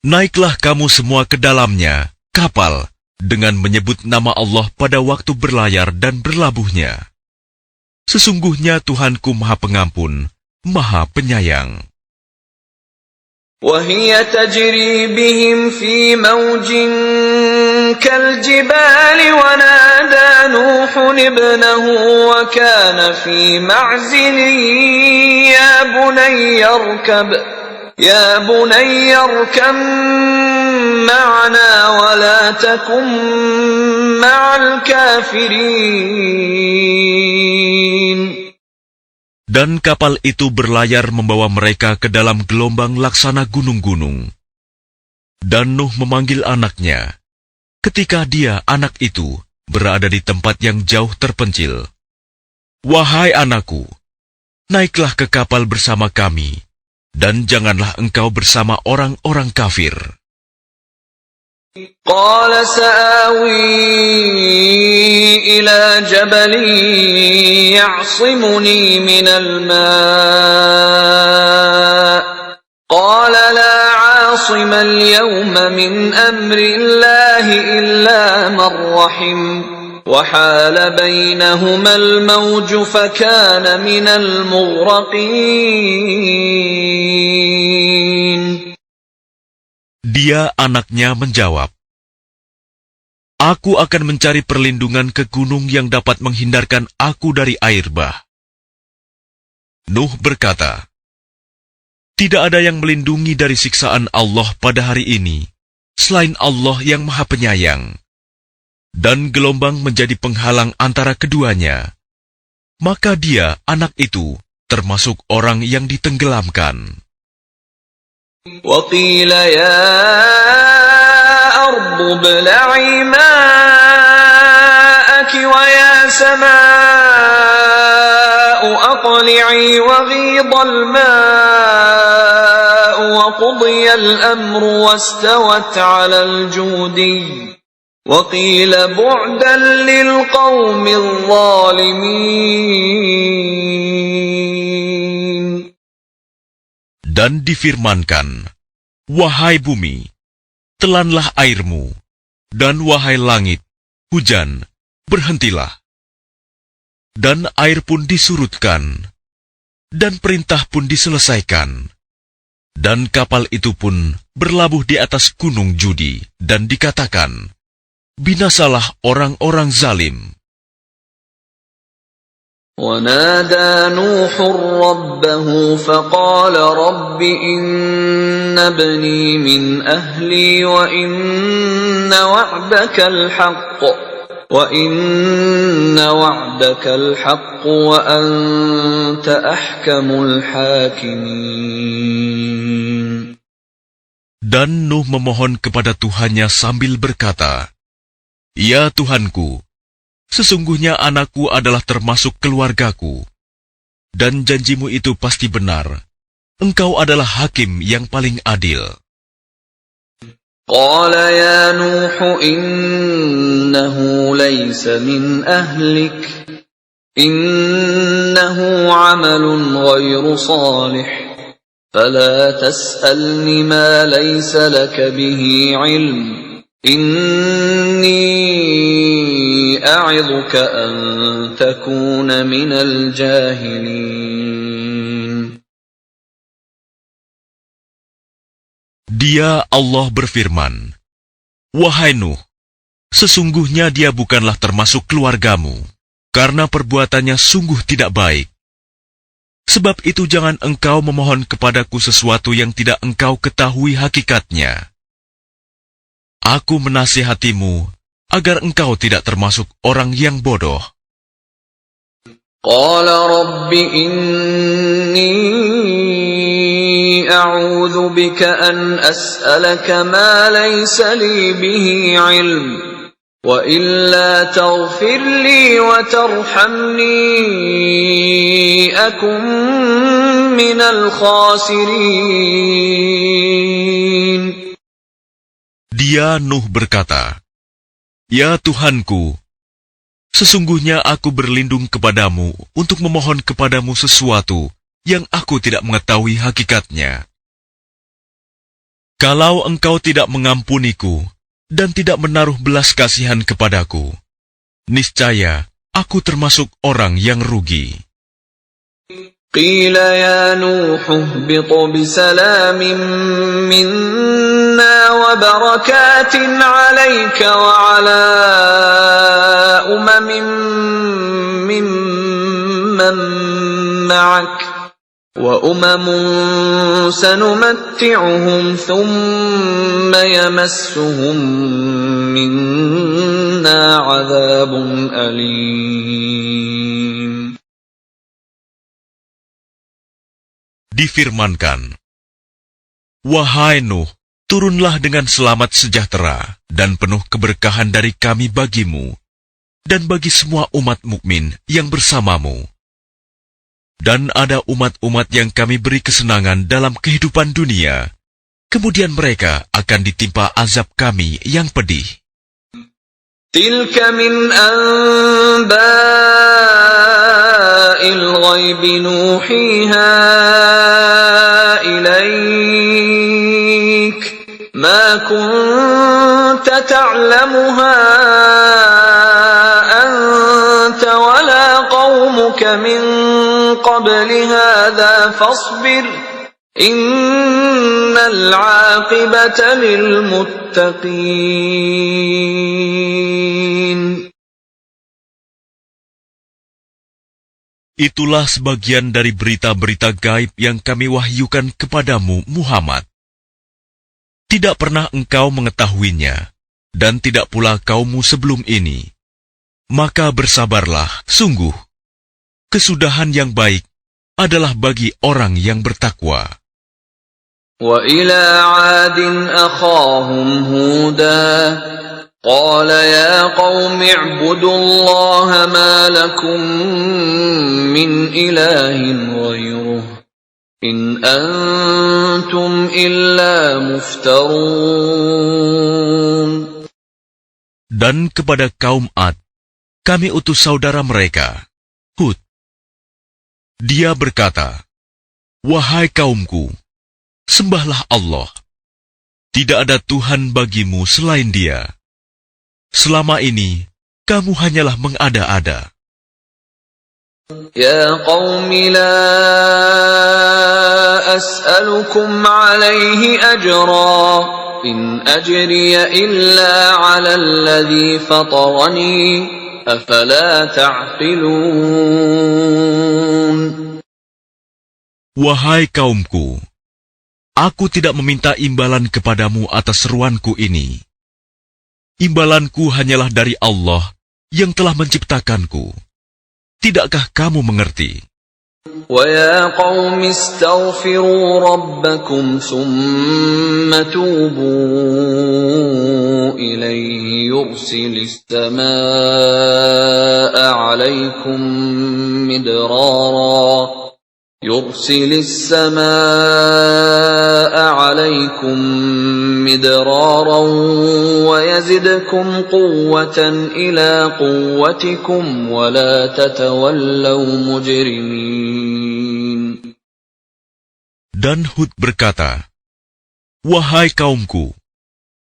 naiklah kamu semua ke dalamnya, kapal, dengan menyebut nama Allah pada waktu berlayar dan berlabuhnya. Sesungguhnya Tuhanku Maha Pengampun, Maha Penyayang. وَهِيَ تَجْرِي بِهِمْ فِي مَوْجٍ كَالْجِبَالِ وَنَادَى نُوحٌ ابْنَهُ وَكَانَ فِي مَعْزِلٍ يَا بُنَيَّ ارْكَب مَّعَنَا وَلَا تَكُن مَّعَ الْكَافِرِينَ. Dan kapal itu berlayar membawa mereka ke dalam gelombang laksana gunung-gunung. Dan Nuh memanggil anaknya, ketika dia, anak itu, berada di tempat yang jauh terpencil. Wahai anakku, naiklah ke kapal bersama kami, dan janganlah engkau bersama orang-orang kafir. قال سآوي إلى جبل يعصمني من الماء قال لا عاصم اليوم من أمر الله إلا من رحم وحال بينهما الموج فكان من المغرقين. Dia, anaknya, menjawab, aku akan mencari perlindungan ke gunung yang dapat menghindarkan aku dari air bah. Nuh berkata, tidak ada yang melindungi dari siksaan Allah pada hari ini, selain Allah yang Maha Penyayang. Dan gelombang menjadi penghalang antara keduanya. Maka dia, anak itu, termasuk orang yang ditenggelamkan. وَقِيلَ يَا أَرْضُ ابْلَعِي مَاءَكِ وَيَا سَمَاءُ أَقْلِعِي وَغِيضَ الْمَاءُ وَقُضِيَ الْأَمْرُ وَاسْتَوَتْ عَلَى الْجُودِيِّ وَقِيلَ بُعْدًا لِلْقَوْمِ الظَّالِمِينَ. Dan difirmankan, wahai bumi, telanlah airmu, dan wahai langit, hujan, berhentilah. Dan air pun disurutkan, dan perintah pun diselesaikan. Dan kapal itu pun berlabuh di atas gunung judi, dan dikatakan, binasalah orang-orang zalim. ونادى نوح ربه فقال رب إن ابني من أهلي وإن وعدك الحق وأنت أحكم الحاكمين. Dan Nuh memohon kepada Tuhannya sambil berkata, ya Tuhanku, sesungguhnya anakku adalah termasuk keluargaku, dan janjimu itu pasti benar. Engkau adalah hakim yang paling adil. قال يا نوح إنه ليس من أهلك إنه عمل غير صالح فلا تسألني ما ليس لك به علم إني أعظك أن تكون من الجاهلين. Dia, Allah, berfirman, wahai Nuh, sesungguhnya dia bukanlah termasuk keluargamu, karena perbuatannya sungguh tidak baik. Sebab itu jangan engkau memohon kepadaku sesuatu yang tidak engkau ketahui hakikatnya. Aku menasihatimu agar engkau tidak termasuk orang yang bodoh. Qala rabbi inni أعوذ بك أن أسألك ما ليس لي به علم وإلا تغفر لي وترحمني أكن من الخاسرين. Dia Nuh berkata, "Ya Tuhanku, sesungguhnya aku berlindung kepadamu untuk memohon kepadamu sesuatu yang aku tidak mengetahui hakikatnya. Kalau engkau tidak mengampuniku dan tidak menaruh belas kasihan kepadaku, niscaya aku termasuk orang yang rugi." قيل يا نوح اهبط بسلام منا وبركات عليك وعلى ممن معك وأمم سنمتعهم ثم يمسهم منا عذاب أليم. Difirmankan, "Wahai Nuh, turunlah dengan selamat sejahtera dan penuh keberkahan dari kami bagimu dan bagi semua umat mukmin yang bersamamu. Dan ada umat-umat yang kami beri kesenangan dalam kehidupan dunia, kemudian mereka akan ditimpa azab kami yang pedih." تلك من أنباء الغيب نوحيها إليك ما كنت تعلمها أنت ولا قومك من قبل هذا فاصبر إن العاقبة للمتقين. Itulah sebagian dari berita-berita gaib yang kami wahyukan kepadamu, Muhammad. Tidak pernah engkau mengetahuinya, dan tidak pula kaummu sebelum ini. Maka bersabarlah, sungguh. Kesudahan yang baik adalah bagi orang yang bertakwa. وَإِلَى عَادٍ أَخَاهُمْ هُودًا قَالَ يَا قَوْمِ اعْبُدُوا اللَّهَ مَا لَكُمْ مِنْ إِلَٰهٍ غَيْرُهُ إِنْ أَنْتُمْ إِلَّا مُفْتَرُونَ. Dan kepada kaum Ad, kami utus saudara mereka, Hud. Dia berkata, "Wahai kaumku, sembahlah Allah. Tidak ada Tuhan bagimu selain Dia. Selama ini, kamu hanyalah mengada-ada." يَا قَوْمِ لَا أَسْأَلُكُمْ عَلَيْهِ أَجْرًا إِنْ أَجْرِيَ إِلَّا عَلَى الَّذِي فَطَرَنِي أَفَلَا تَعْقِلُونَ. Wahai kaumku, aku tidak meminta imbalan kepadamu atas seruanku ini. Imbalanku hanyalah dari Allah yang telah menciptakanku. Tidakkah kamu mengerti? وَيَا قَوْمِ اسْتَغْفِرُوا رَبَّكُمْ ثُمَّ تُوبُوا إِلَيْهِ يُرْسِلِ السَّمَاءَ عَلَيْكُمْ مِدْرَارًا وَيَزِدْكُمْ قُوَّةً إِلَى قُوَّتِكُمْ وَلَا تَتَوَلَّوْا مُجْرِمِينَ. Dan Hud berkata, "Wahai kaumku,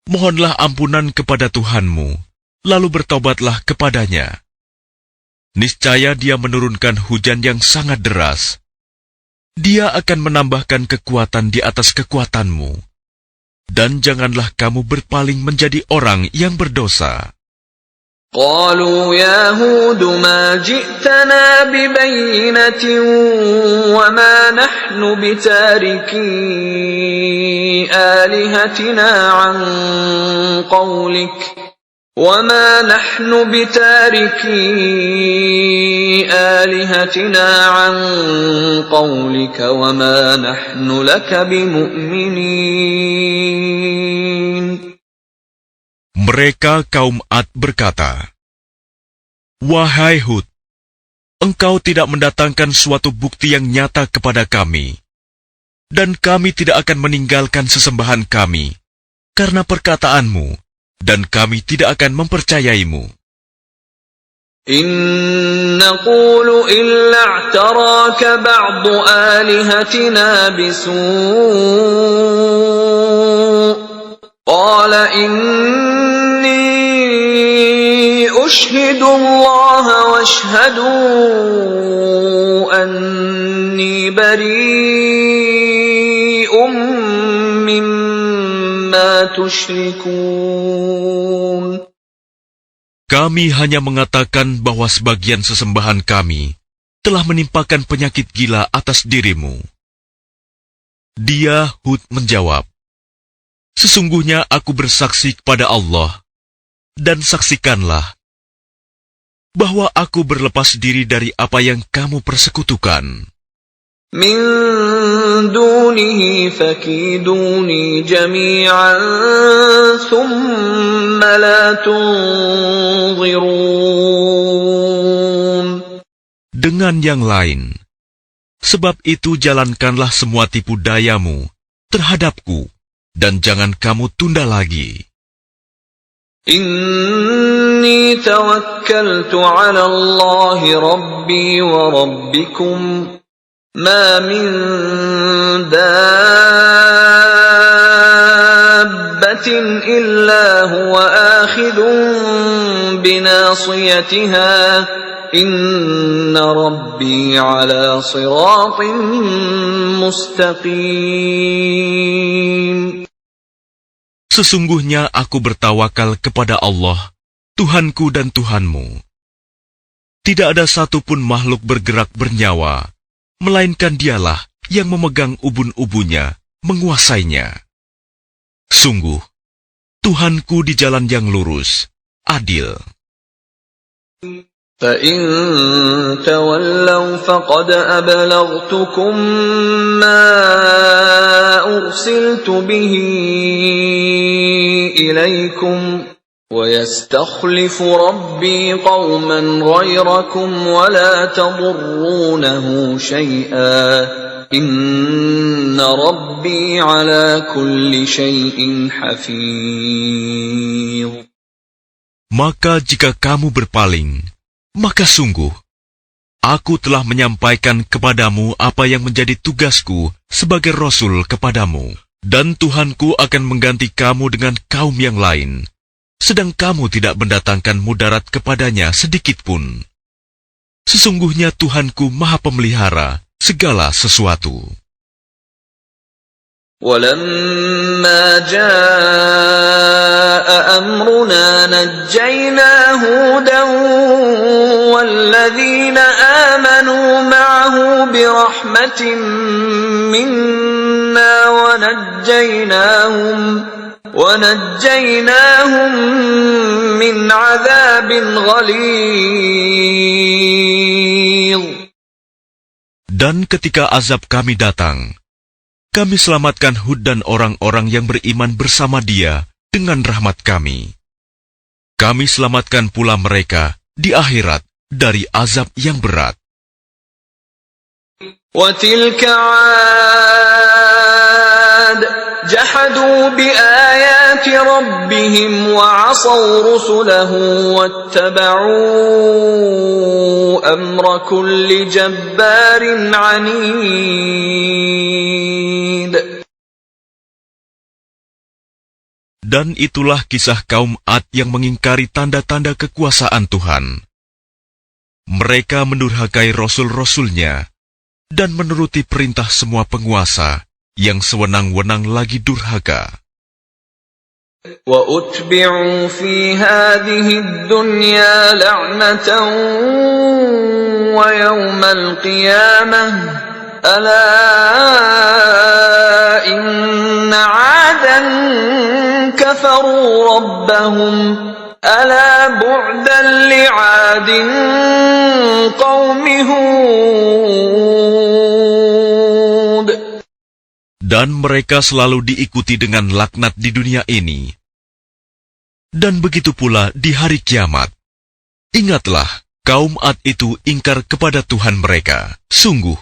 mohonlah ampunan kepada Tuhanmu, lalu bertobatlah kepadanya. Niscaya Dia menurunkan hujan yang sangat deras. Dia akan menambahkan kekuatan di atas kekuatanmu. Dan janganlah kamu berpaling menjadi orang yang berdosa." قالوا يا هود ما جئتنا ببينة وما نحن بتاركي آلهتنا عن قولك وَمَا نَحْنُ بِتَارِكِي آلِهَتِنَا عَنْ قَوْلِكَ وَمَا نَحْنُ لَكَ بِمُؤْمِنِينَ. Mereka kaum Ad berkata, "Wahai Hud, engkau tidak mendatangkan suatu bukti yang nyata kepada kami, dan kami tidak akan meninggalkan sesembahan kami karena perkataanmu, dan kami tidak akan mempercayaimu. إِن نَّقُولُ إِلَّا اعْتَرَاكَ بَعْضُ آلِهَتِنَا بِسُوءٍ قَالَ إِنِّي أُشْهِدُ اللَّهَ وَاشْهَدُوا أَنِّي بَرِيءٌ مِّمَّا تُشْرِكُونَ. Kami hanya mengatakan bahwa sebagian sesembahan kami telah menimpakan penyakit gila atas dirimu." Dia, Hud, menjawab, "Sesungguhnya aku bersaksi kepada Allah, dan saksikanlah bahwa aku berlepas diri dari apa yang kamu persekutukan. مِن دُونِهِ فَكِيدُونِي جَمِيعًا ثُمَّ لَا تُنظِرُونَ. Dengan yang lain, sebab itu jalankanlah semua tipu dayamu terhadapku, dan jangan kamu tunda lagi. إِنِّي تَوَكَّلْتُ عَلَى اللَّهِ رَبِّي وَرَبِّكُمْ مَا مِن دَابَّةٍ إِلَّا هُوَ آخِذٌ بِنَاصِيَتِهَا إِنَّ رَبِّي عَلَى صِرَاطٍ مُسْتَقِيمٍ. Sesungguhnya aku bertawakal kepada Allah, Tuhanku dan Tuhanmu. Tidak ada satupun makhluk bergerak bernyawa, melainkan Dialah yang memegang ubun-ubunnya, menguasainya. Sungguh, Tuhanku di jalan yang lurus, adil. فَإِن تَوَلَّوْا فَقَدْ أَبْلَغْتُكُم مَّا أُرْسِلْتُ بِهِ إِلَيْكُمْ وَيَسْتَخْلِفُ رَبِّي قَوْمًا غَيْرَكُمْ وَلَا تَضُرُّونَهُ شَيْئًا إِنَّ رَبِّي عَلَى كُلِّ شَيْءٍ حَفِيظٌ. Maka jika kamu berpaling, maka sungguh, aku telah menyampaikan kepadamu apa yang menjadi tugasku sebagai Rasul kepadamu, dan Tuhanku akan mengganti kamu dengan kaum yang lain, sedang kamu tidak mendatangkan mudarat kepadanya sedikitpun. Sesungguhnya Tuhanku Maha Pemelihara segala sesuatu. وَلَمَّا جَاءَ أَمْرُنَا نَجَّيْنَا هُودًا وَالَّذِينَ آمَنُوا مَعَهُ بِرَحْمَةٍ مِّنَّا وَنَجَّيْنَاهُمْ مِنْ عَذَابٍ غَلِيظٍ. Dan ketika azab kami datang, kami selamatkan Hud dan orang-orang yang beriman bersama dia dengan rahmat kami. Kami selamatkan pula mereka di akhirat dari azab yang berat. وَتِلْكَ عَادٌ جَحَدُوا بِآيَاتِ رَبِّهِمْ وَعَصَوْا رُسُلَهُ وَاتَّبَعُوا أَمْرَ كُلِّ جَبَّارٍ عَنِيدٍ. Dan itulah kisah kaum Ad yang mengingkari tanda-tanda kekuasaan Tuhan. Mereka mendurhakai rasul-rasulnya dan menuruti perintah semua penguasa yang sewenang-wenang lagi durhaka. وَأُتْبِعُوا فِي هَذِهِ الدُّنْيَا لَعْنَةً وَيَوْمَ الْقِيَامَةِ أَلَا إِنَّ عَادًا كَفَرُوا رَبَّهُمْ ألا بعدا لعاد قوم هود. Dan mereka selalu diikuti dengan laknat di dunia ini. Dan begitu pula di hari kiamat. Ingatlah, kaum Ad itu ingkar kepada Tuhan mereka. Sungguh,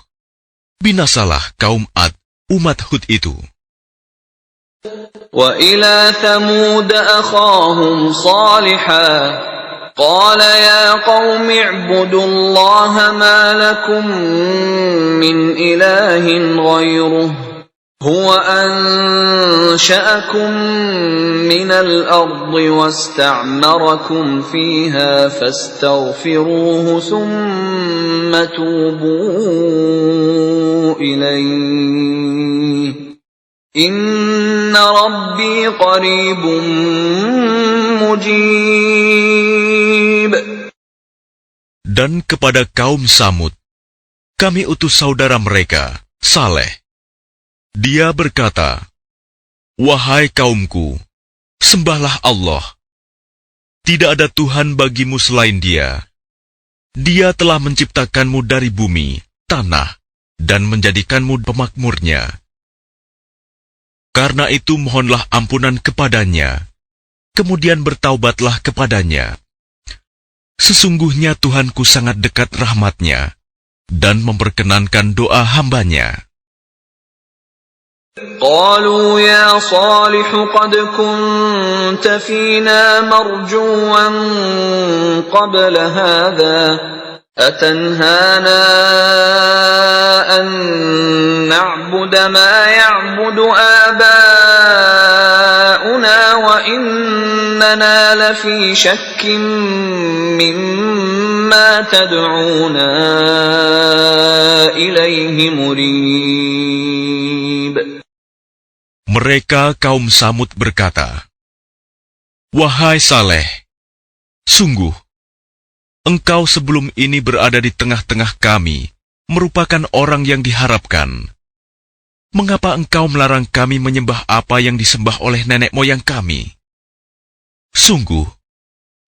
binasalah kaum Ad, umat Hud itu. وإلى ثمود أخاهم صالحا قال يا قوم اعبدوا الله ما لكم من إله غيره هو أنشأكم من الأرض واستعمركم فيها فاستغفروه ثم توبوا إليه إن ربي قريب مجيب. Dan kepada kaum Samud, kami utus saudara mereka, Saleh. Dia berkata, wahai kaumku, sembahlah Allah. Tidak ada Tuhan bagimu selain Dia. Dia telah menciptakanmu dari bumi, tanah, dan menjadikanmu pemakmurnya. Karena itu mohonlah ampunan kepadanya, kemudian bertaubatlah kepadanya. Sesungguhnya Tuhanku sangat dekat rahmatnya, dan memperkenankan doa hambanya. قالوا يا صالح قد كنت فينا مرجوا قبل هذا أتنهانا أن نعبد ما يعبد آباؤنا وإننا لفي شك مما تدعونا إليه مريب. Mereka kaum Samud berkata, wahai Saleh, sungguh, engkau sebelum ini berada di tengah-tengah kami, merupakan orang yang diharapkan. Mengapa engkau melarang kami menyembah apa yang disembah oleh nenek moyang kami? Sungguh,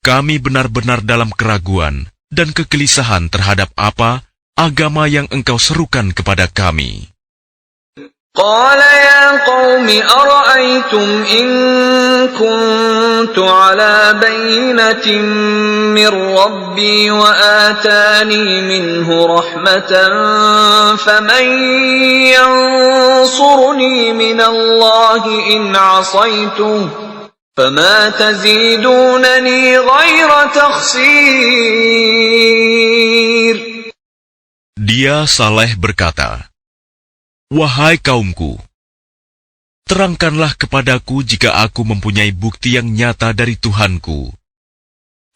kami benar-benar dalam keraguan dan kegelisahan terhadap apa agama yang engkau serukan kepada kami. قال يا قوم أرأيتم إن كنت على بينة من ربي وآتاني منه رحمة فمن ينصرني من الله إن عصيته فما تزيدونني غير تخسير. Dia Saleh berkata, wahai kaumku, terangkanlah kepadaku jika aku mempunyai bukti yang nyata dari Tuhanku,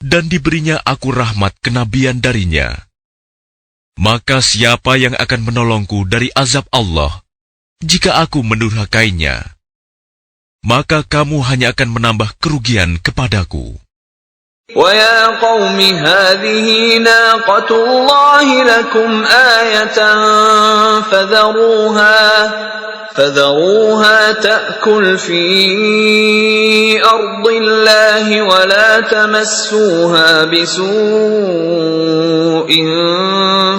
dan diberinya aku rahmat kenabian darinya. Maka siapa yang akan menolongku dari azab Allah, jika aku mendurhakainya? Maka kamu hanya akan menambah kerugian kepadaku. وَيَا قَوْمِ هَذِهِ نَاقَةُ اللَّهِ لَكُمْ آيَةً فَذَرُوهَا تَأْكُلْ فِي أَرْضِ اللَّهِ وَلَا تَمَسُّوهَا بِسُوءٍ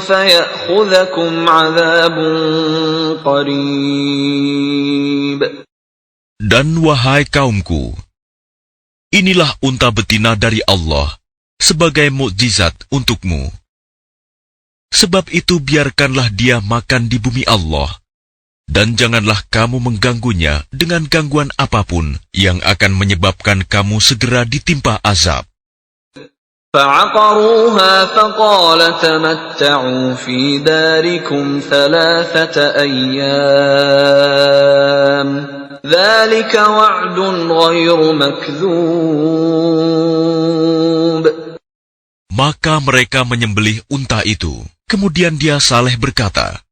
فَيَأْخُذَكُمْ عَذَابٌ قَرِيبٌ. Dan wahai kaumku, inilah unta betina dari Allah sebagai mukjizat untukmu. Sebab itu biarkanlah dia makan di bumi Allah, dan janganlah kamu mengganggunya dengan gangguan apapun yang akan menyebabkan kamu segera ditimpa azab. فَعَقَرُوهَا فَقَالَ تَمَتَّعُوا فِي دَارِكُمْ 3 أيام ذَلِكَ وَعْدٌ غَيْرُ مَكْذُوبٍ. Maka mereka menyembelih unta itu. Kemudian dia Saleh berkata,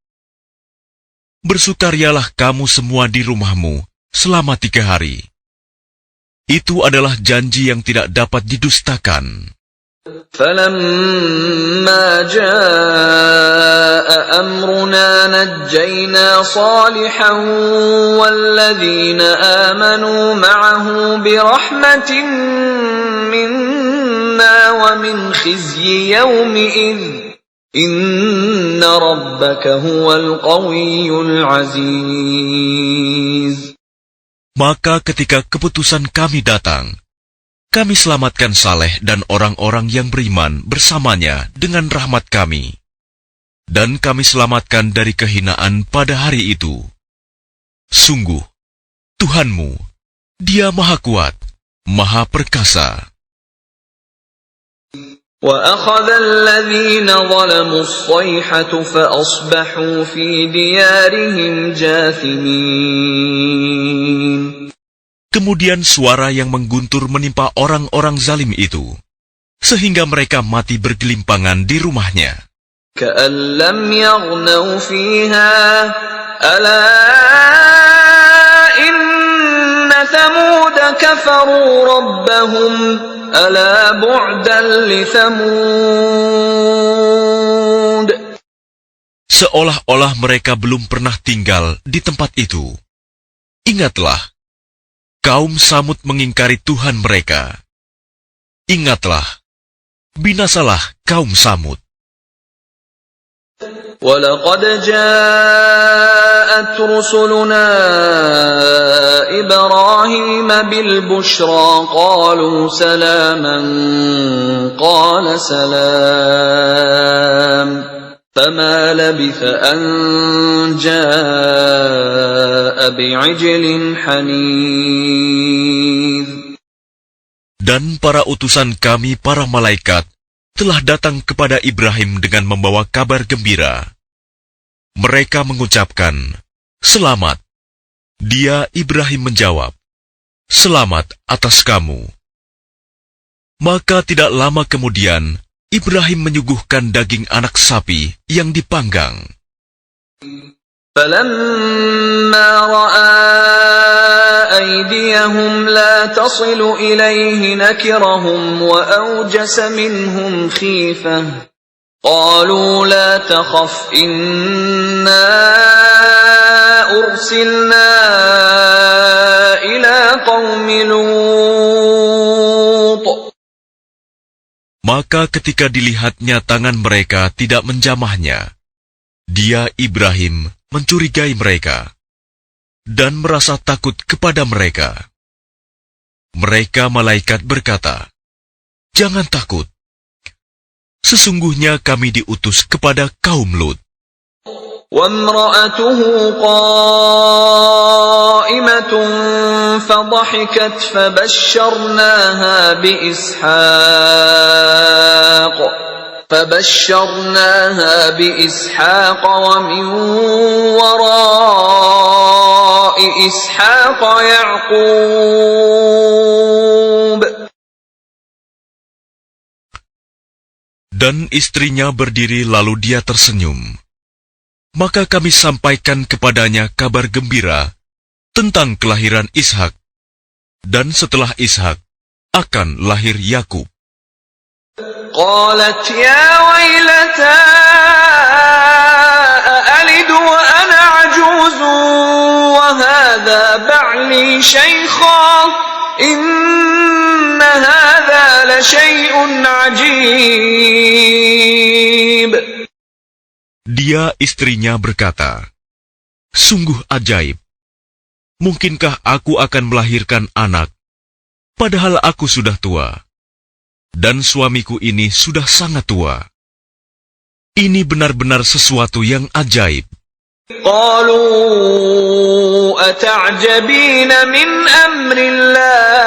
bersukarialah kamu semua di rumahmu selama 3 hari. Itu adalah janji yang tidak dapat didustakan. فَلَمَّا جَاءَ أَمْرُنَا نَجَّيْنَا صَالِحًا وَالَّذِينَ آمَنُوا مَعَهُ بِرَحْمَةٍ مِّنَّا ومن خزي يومئذ إن ربك هو القوي العزيز. Maka ketika keputusan kami datang, kami selamatkan Saleh dan orang-orang yang beriman bersamanya dengan rahmat kami. Dan kami selamatkan dari kehinaan pada hari itu. Sungguh, Tuhanmu, Dia Maha Kuat, Maha Perkasa. وَأَخَذَ الَّذِينَ ظَلَمُوا الصَّيْحَةُ فَأَصْبَحُوا فِي دِيَارِهِمْ جَاثِمِينَ. Kemudian suara yang mengguntur menimpa orang-orang zalim itu, sehingga mereka mati bergelimpangan di rumahnya. كَأَن لَّمْ يَغْنَوْا فِيهَا أَلَا إِنَّ ثَمُودَ كَفَرُوا رَبَّهُمْ أَلَا بُعْدًا لِثَمُودَ. Seolah-olah mereka belum pernah tinggal di tempat itu. Ingatlah, kaum Samud mengingkari Tuhan mereka. Ingatlah, binasalah kaum Samud. وَلَقَدْ جَاءَتْ رُسُلُنَا إِبْرَاهِيمَ بِالْبُشْرَى قَالُوا سَلَامًا قَالَ سَلَامٌ فَمَا لَبِثَ أَن جَاءَ بِعِجْلٍ حَنِيذٍ. Dan para utusan kami, para malaikat, telah datang kepada Ibrahim dengan membawa kabar gembira. Mereka mengucapkan, "Selamat." Dia, Ibrahim, menjawab, "Selamat atas kamu." Maka tidak lama kemudian, Ibrahim menyuguhkan daging anak sapi yang dipanggang. فَلَمَّا رَأَى أَيْدِيَهُمْ لَا تَصِلُ إِلَيْهِ نَكِرَهُمْ وَأَوْجَسَ مِنْهُمْ خِيفَةً قَالُوا لَا تَخَفْ إِنَّا أُرْسِلْنَا إِلَى قَوْمِ لُوطٍ. Maka ketika dilihatnya tangan mereka tidak menjamahnya, dia, Ibrahim, mencurigai mereka dan merasa takut kepada mereka. Mereka malaikat berkata, "Jangan takut. Sesungguhnya kami diutus kepada kaum Lut." وَامْرَأَتُهُ قَائِمَةٌ فَضَحِكَتْ فَبَشَّرْنَاهَا بِإِسْحَاقَ وَمِنْ وَرَاءِ إِسْحَاقَ يَعْقُوبَ. Dan istrinya berdiri lalu dia tersenyum. Maka kami sampaikan kepadanya kabar gembira tentang kelahiran Ishak. Dan setelah Ishak akan lahir Yakub. قالت يا ويلتى أألد وأنا عجوز وهذا بعلي شيخا إن هذا لشيء عجيب. Dia, istrinya, berkata, "Sungguh ajaib. Mungkinkah aku akan melahirkan anak, padahal aku sudah tua, dan suamiku ini sudah sangat tua. Ini benar-benar sesuatu yang ajaib." قالوا أتعجبين من أمر الله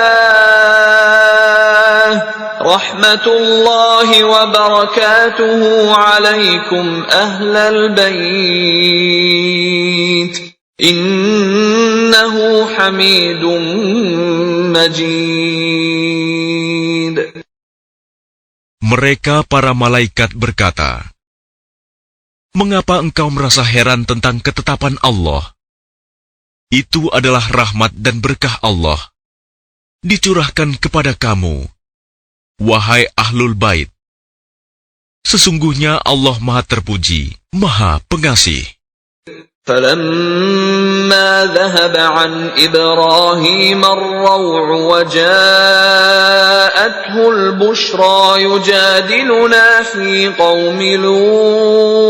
رحمة الله وبركاته عليكم أهل البيت إنه حميد مجيد. Mereka, para malaikat, berkata, "Mengapa engkau merasa heran tentang ketetapan Allah? Itu adalah rahmat dan berkah Allah, dicurahkan kepada kamu, wahai Ahlul Bait. Sesungguhnya Allah Maha Terpuji, Maha Pengasih." فلما ذهب عن إبراهيم الروع وجاءته البشرى يجادلنا في قوم لوط.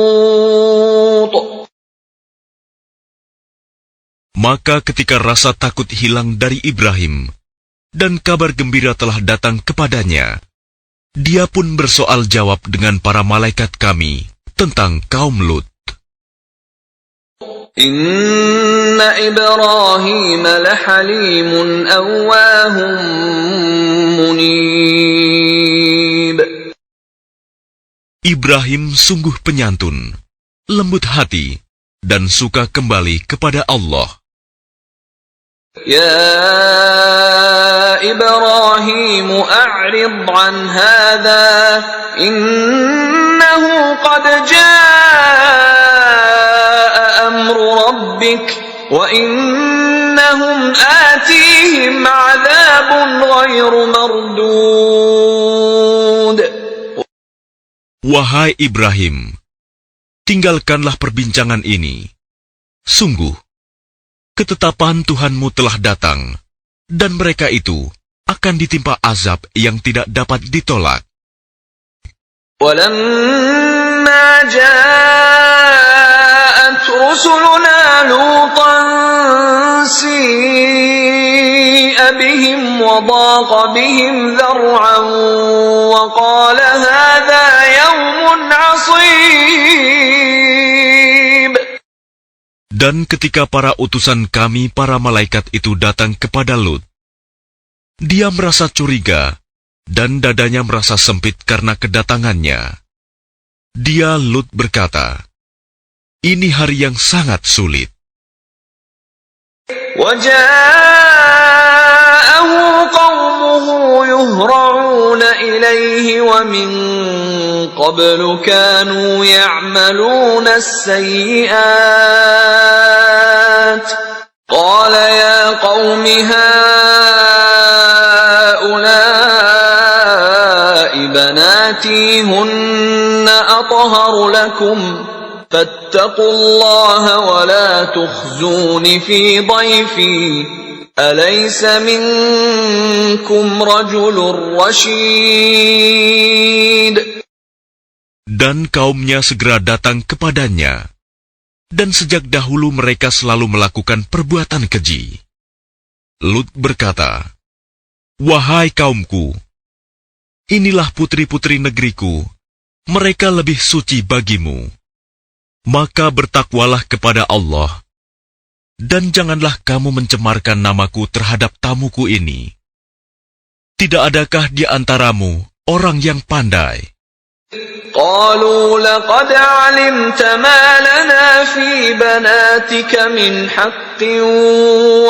Maka ketika rasa takut hilang dari Ibrahim, dan kabar gembira telah datang kepadanya, dia pun bersoal jawab dengan para malaikat kami tentang kaum Lut. Inna Ibrahim lahalimun awwahum munib. Ibrahim sungguh penyantun, lembut hati, dan suka kembali kepada Allah. Ya Ibrahim a'rid an hadha innahu qad jaa amru rabbik wa innahum atihim 'adzabun ghairu mardud. Wahai Ibrahim, tinggalkanlah perbincangan ini. Sungguh, ketetapan Tuhanmu telah datang, dan mereka itu akan ditimpa azab yang tidak dapat ditolak. وَلَمَّا جَاءَتْ رُسُلُنَا لُوطًا سِيءَ بِهِمْ وَضَاقَ بِهِمْ ذَرْعًا وَقَالَ هَذَا يَوْمٌ عَصِيبٌ. Dan ketika para utusan kami, para malaikat itu datang kepada Lut, dia merasa curiga, dan dadanya merasa sempit karena kedatangannya. Dia, Lut, berkata, "Ini hari yang sangat sulit." وَجَاءَهُ قَوْمُهُ يُهْرَعُونَ إِلَيْهِ وَمِنْ قَبْلُ كَانُوا يَعْمَلُونَ السَّيِّئَاتِ قَالَ يَا قَوْمِ هَؤُلَاءِ بَنَاتِي هُنَّ أَطْهَرُ لَكُمْ فَاتَّقُوا اللَّهَ وَلَا تُخْزُونِ فِي ضَيْفِي أَلَيْسَ مِنكُمْ رَجُلٌ رَّشِيدٌ. Dan kaumnya segera datang kepadanya, dan sejak dahulu mereka selalu melakukan perbuatan keji. Lut berkata, "Wahai kaumku, inilah putri-putri negeriku, mereka lebih suci bagimu. Maka bertakwalah kepada Allah, dan janganlah kamu mencemarkan namaku terhadap tamuku ini. Tidak adakah di antaramu orang yang pandai?" قالوا لقد علمت ما لنا في بناتك من حق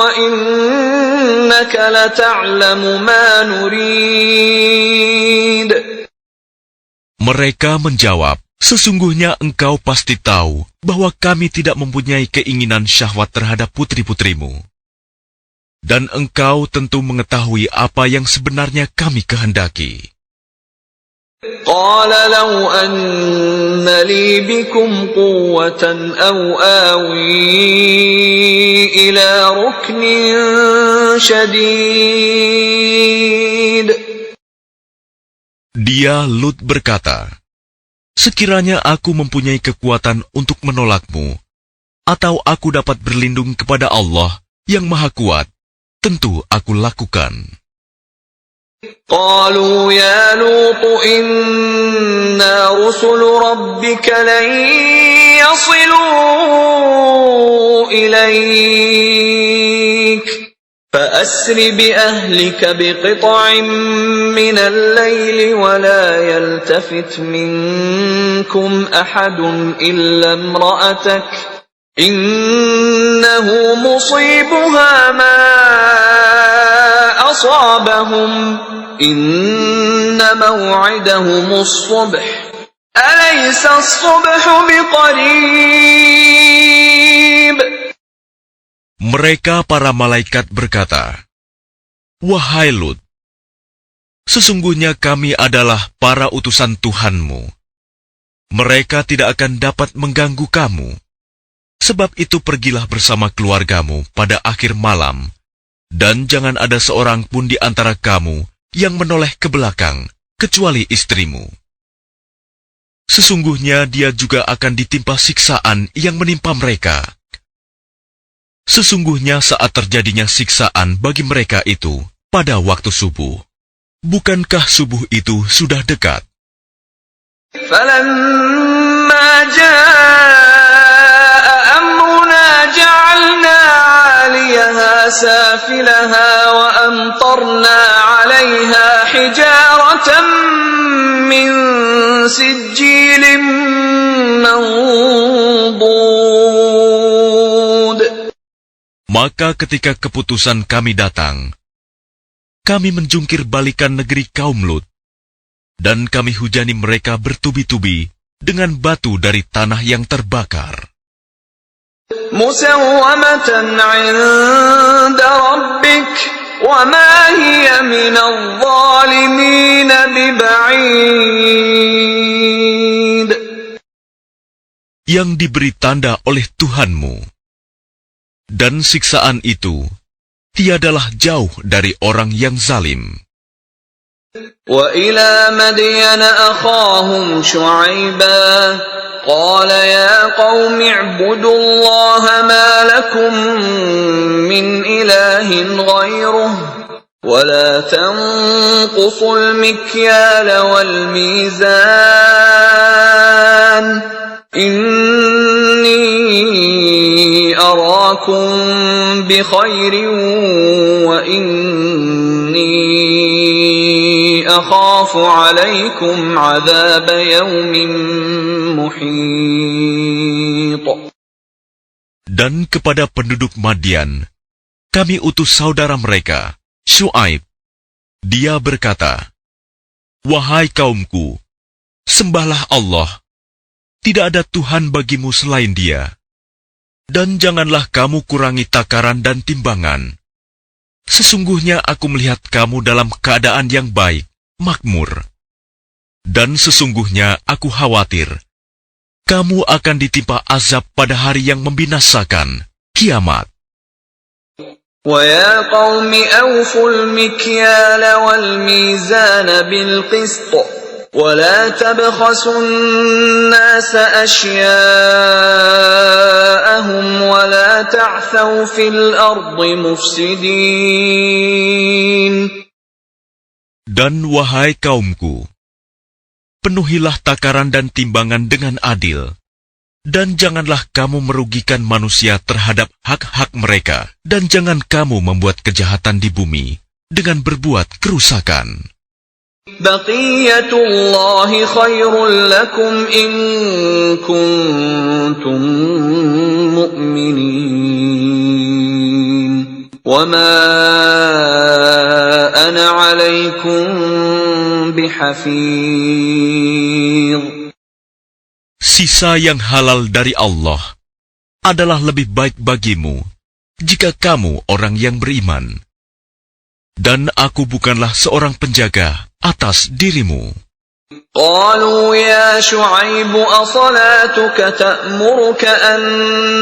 وإنك لتعلم ما نريد. Mereka menjawab, "Sesungguhnya engkau pasti tahu bahwa kami tidak mempunyai keinginan syahwat terhadap putri-putrimu. Dan engkau tentu mengetahui apa yang sebenarnya kami kehendaki." قال لو أن لي بكم قوة أو آوي إلى ركن شديد. Dia, Lut, berkata, "Sekiranya aku mempunyai kekuatan untuk menolakmu, atau aku dapat berlindung kepada Allah yang Maha Kuat, tentu aku lakukan." قالوا يا لوط إنا رسل ربك لن يصلوا إليك فأسر بأهلك بقطع من الليل ولا يلتفت منكم أحد إلا امرأتك إنه مصيبها ما أصابهم إن موعدهم الصبح أليس الصبح بقريب. Mereka para malaikat berkata, "Wahai Lut, sesungguhnya kami adalah para utusan Tuhanmu. Mereka tidak akan dapat mengganggu kamu. Sebab itu pergilah bersama keluargamu pada akhir malam, dan jangan ada seorang pun di antara kamu yang menoleh ke belakang, kecuali istrimu. Sesungguhnya dia juga akan ditimpa siksaan yang menimpa mereka. Sesungguhnya saat terjadinya siksaan bagi mereka itu pada waktu subuh. Bukankah subuh itu sudah dekat? فَلَمَّا جَاءَ أَمْرُنَا جَعَلْنَا عَالِيَهَا سَافِلَهَا وَأَمْطَرْنَا عَلَيْهَا حِجَارَةً مِّن سِجِّيلٍ مَّنضُودٍ. Maka ketika keputusan kami datang, kami menjungkir balikan negeri kaum Lut, dan kami hujani mereka bertubi-tubi dengan batu dari tanah yang terbakar. مُّسَوَّمَةً عِندَ رَبِّكَ وَمَا هِيَ مِنَ الظَّالِمِينَ بِبَعِيدٍ. Yang diberi tanda oleh Tuhanmu. Dan siksaan itu tiadalah jauh dari orang yang zalim. وَإِلَى مَدْيَنَ أَخَاهُمْ شُعَيْبًا قَالَ يَا قَوْمِ اعْبُدُوا اللَّهَ مَا لَكُمْ مِنْ إِلَٰهٍ غَيْرُهُ وَلَا تَنقُصُوا الْمِكْيَالَ وَالْمِيزَانَ إِنِّي أَرَاكُمْ بِخَيْرٍ وَإِنِّي أَخَافُ عَلَيْكُمْ عَذَابَ يَوْمٍ مُحِيطٍ. Dan kepada penduduk Madian, kami utus saudara mereka, Syuaib. Dia berkata, "Wahai kaumku, sembahlah Allah. Tidak ada Tuhan bagimu selain Dia. Dan janganlah kamu kurangi takaran dan timbangan. Sesungguhnya aku melihat kamu dalam keadaan yang baik, makmur. Dan sesungguhnya aku khawatir, kamu akan ditimpa azab pada hari yang membinasakan, kiamat." وَيَا قَوْمِ أَوْفُوا الْمِكْيَالَ وَالْمِيزَانَ بِالْقِسْطِ وَلَا تَبْخَسُوا النَّاسَ أَشْيَاءَهُمْ وَلَا تَعْثَوْا فِي الْأَرْضِ مُفْسِدِينَ. Dan wahai kaumku, penuhilah takaran dan timbangan dengan adil, dan janganlah kamu merugikan manusia terhadap hak-hak mereka, dan jangan kamu membuat kejahatan di bumi dengan berbuat kerusakan. بَقِيَّةُ اللَّهِ خَيْرٌ لَكُمْ إِن كُنتُم مُّؤْمِنِينَ وَمَا أَنَا عَلَيْكُمْ بِحَفِيظٍ. Sisa yang halal dari Allah adalah lebih baik bagimu jika kamu orang yang beriman. Dan aku bukanlah seorang penjaga atas dirimu. قالوا يا شعيب أصلاتك تأمرك أن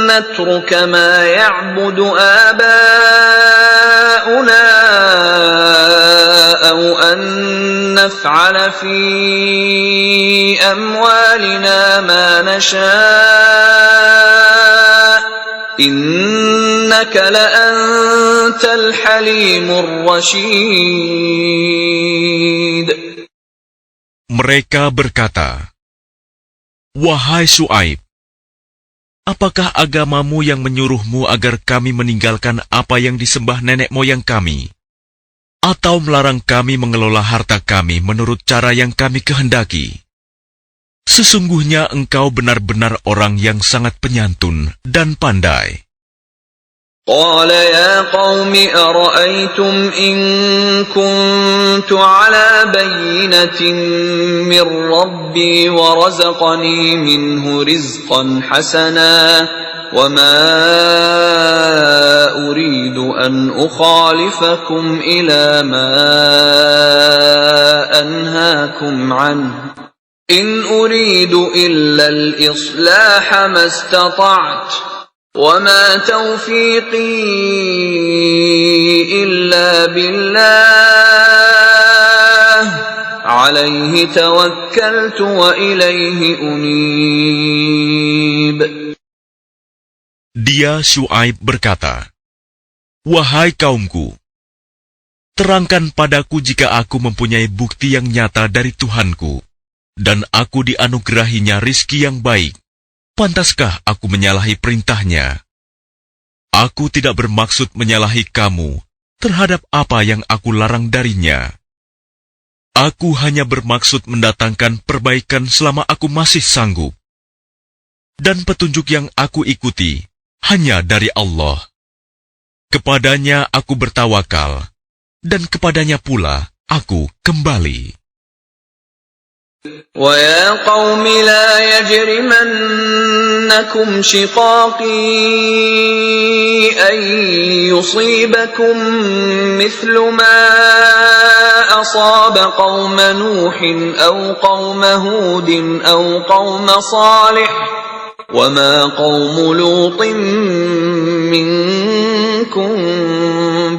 نترك ما يعبد آباؤنا أو أن نفعل في أموالنا ما نشاء إنك لأنت الحليم الرشيد. Mereka berkata, "Wahai Syuaib, apakah agamamu yang menyuruhmu agar kami meninggalkan apa yang disembah nenek moyang kami, atau melarang kami mengelola harta kami menurut cara yang kami kehendaki? Sesungguhnya engkau benar-benar orang yang sangat penyantun dan pandai." قال يا قوم أرأيتم إن كنت على بينة من ربي ورزقني منه رزقا حسنا وما أريد أن أخالفكم إلى ما أنهاكم عنه إن أريد إلا الإصلاح ما استطعت وَمَا تَوْفِيقِي إِلَّا بِاللَّهِ عَلَيْهِ تَوَكَّلْتُ وَإِلَيْهِ أُنِيبُ. Dia Syuaib berkata, "Wahai kaumku, terangkan padaku jika aku mempunyai bukti yang nyata dari Tuhanku, dan aku dianugerahinya rizki yang baik. Pantaskah aku menyalahi perintahnya? Aku tidak bermaksud menyalahi kamu terhadap apa yang aku larang darinya. Aku hanya bermaksud mendatangkan perbaikan selama aku masih sanggup. Dan petunjuk yang aku ikuti hanya dari Allah. Kepadanya aku bertawakal, dan kepadanya pula aku kembali." وَيَا قَوْمِ لَا يَجْرِمَنَّكُمْ شِقَاقِي أَن يُصِيبَكُم مِّثْلُ مَا أَصَابَ قَوْمَ نُوحٍ أَوْ قَوْمَ هُودٍ أَوْ قَوْمَ صَالِحٍ وَمَا قَوْمُ لُوطٍ مِّنكُم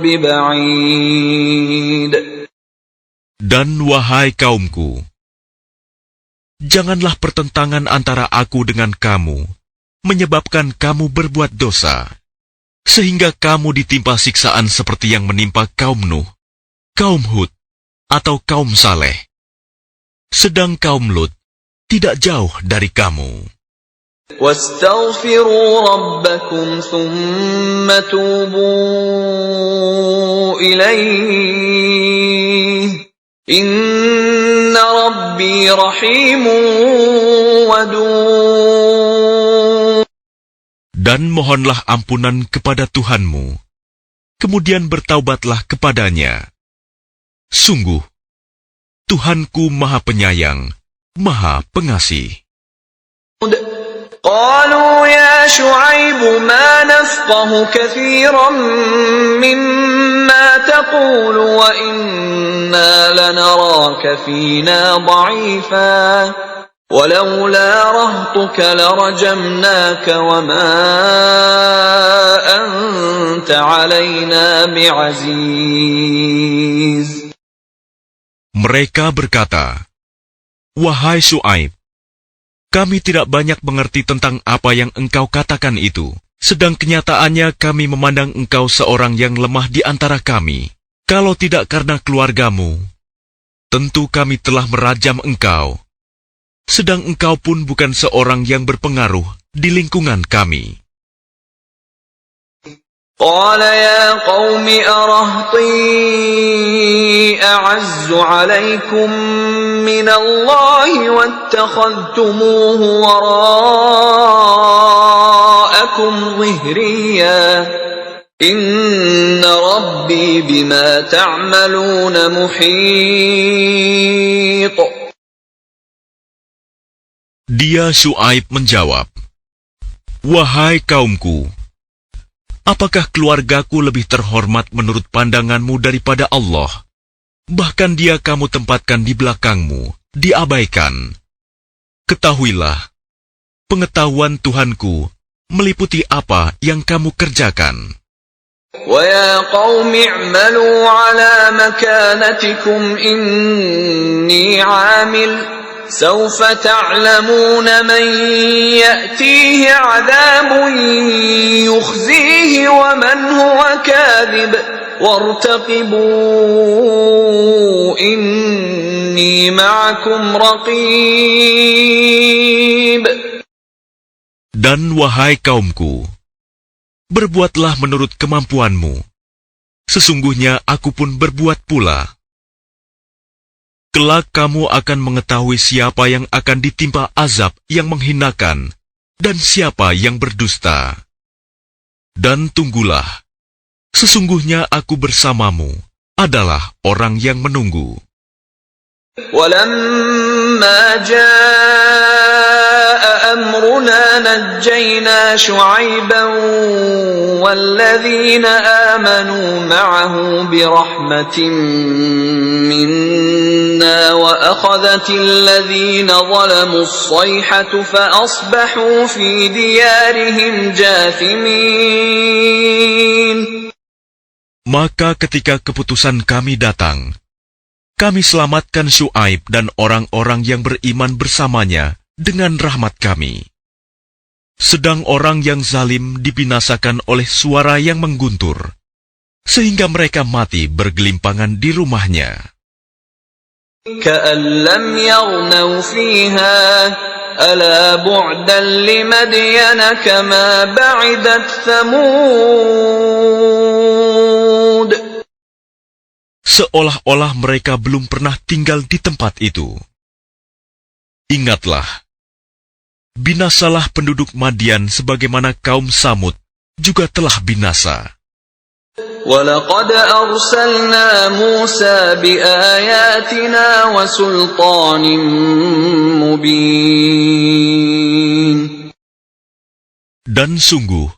بِبَعِيدٍ. Dan wahai kaumku, janganlah pertentangan antara aku dengan kamu menyebabkan kamu berbuat dosa, sehingga kamu ditimpa siksaan seperti yang menimpa kaum Nuh, kaum Hud, atau kaum Saleh. Sedang kaum Lut tidak jauh dari kamu. وَاسْتَغْفِرُوا رَبَّكُمْ ثُمَّ تُوبُوا إِلَيْهِ إِنَّ رَبِّي رَحِيمٌ وَدُودٌ. Dan mohonlah ampunan kepada Tuhanmu, kemudian bertaubatlah kepadanya. Sungguh, Tuhanku Maha Penyayang, Maha Pengasih. قالوا يا شعيب ما نفقه كثيرا مما تقول وإنا لنراك فينا ضعيفا ولولا رهطك لرجمناك وما أنت علينا بعزيز. Mereka berkata, "Wahai Syuaib, kami tidak banyak mengerti tentang apa yang engkau katakan itu. Sedang kenyataannya kami memandang engkau seorang yang lemah di antara kami. Kalau tidak karena keluargamu, tentu kami telah merajam engkau. Sedang engkau pun bukan seorang yang berpengaruh di lingkungan kami." قال يا قوم أرهطي أعز عليكم من الله واتخذتموه وراءكم ظهريا إن ربي بما تعملون محيط. Dia Syuaib menjawab, "Wahai kaumku, apakah keluargaku lebih terhormat menurut pandanganmu daripada Allah? Bahkan dia kamu tempatkan di belakangmu, diabaikan. Ketahuilah, pengetahuan Tuhanku meliputi apa yang kamu kerjakan." وَيَا قَوْمِ اعْمَلُوا عَلَى مَكَانَتِكُمْ إِنِّي عَامِلٌ سَوْفَ تَعْلَمُونَ مَنْ يَأْتِيهِ عَذَابٌ يُخْزِيهِ وَمَنْ هُوَ كَاذِبٌ وَارْتَقِبُوا إِنِّي مَعَكُمْ رَقِيبٌ. Dan wahai kaumku, berbuatlah menurut kemampuanmu. Sesungguhnya aku pun berbuat pula. Kelak kamu akan mengetahui siapa yang akan ditimpa azab yang menghinakan dan siapa yang berdusta. Dan tunggulah, sesungguhnya aku bersamamu adalah orang yang menunggu. وَلَمَّا جَاءَ أَمْرُنَا نَجَّيْنَا شُعَيْبًا وَالَّذِينَ آمَنُوا مَعَهُ بِرَحْمَةٍ مِنَّا وأخذت الذين ظلموا الصيحة فأصبحوا في ديارهم جاثمين. Maka ketika keputusan kami datang, kami selamatkan Syuaib dan orang-orang yang beriman bersamanya dengan rahmat kami. Sedang orang yang zalim dibinasakan oleh suara yang mengguntur, sehingga mereka mati bergelimpangan di rumahnya. كأن لم يغنوا فيها ألا بعدا لمدين كما بعدت ثمود. Seolah-olah mereka belum pernah tinggal di tempat itu. Ingatlah, binasalah penduduk Madian sebagaimana kaum Samud juga telah binasa. وَلَقَدْ أَرْسَلْنَا مُوسَى بِآيَاتِنَا وَسُلْطَانٍ مُبِينٍ. Dan sungguh,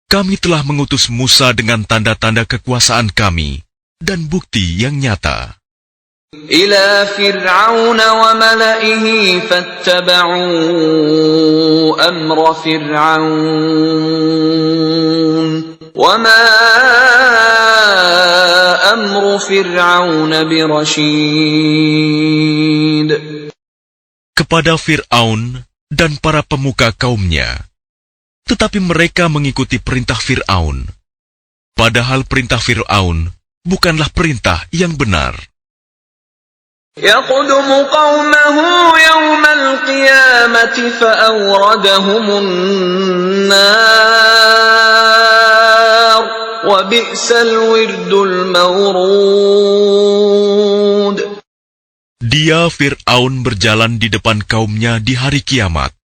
kami telah mengutus Musa dengan tanda-tanda kekuasaan kami dan bukti yang nyata. إِلَى فِرْعَوْنَ وَمَلَئِهِ فَاتَّبَعُوا أَمْرَ فِرْعَوْنَ وَمَا أَمْرُ فِرْعَوْنَ بِرَشِيدٍ. Kepada Fir'aun dan para pemuka kaumnya, tetapi mereka mengikuti perintah Fir'aun. Padahal perintah Fir'aun bukanlah perintah yang benar. يَقْدُمُ قَوْمَهُ يَوْمَ الْقِيَامَةِ فَأَوْرَدَهُمُ النَّارَ وَبِئْسَ الْوِرْدُ الْمَوْرُودُ. Dia Fir'aun berjalan di depan kaumnya di hari kiamat,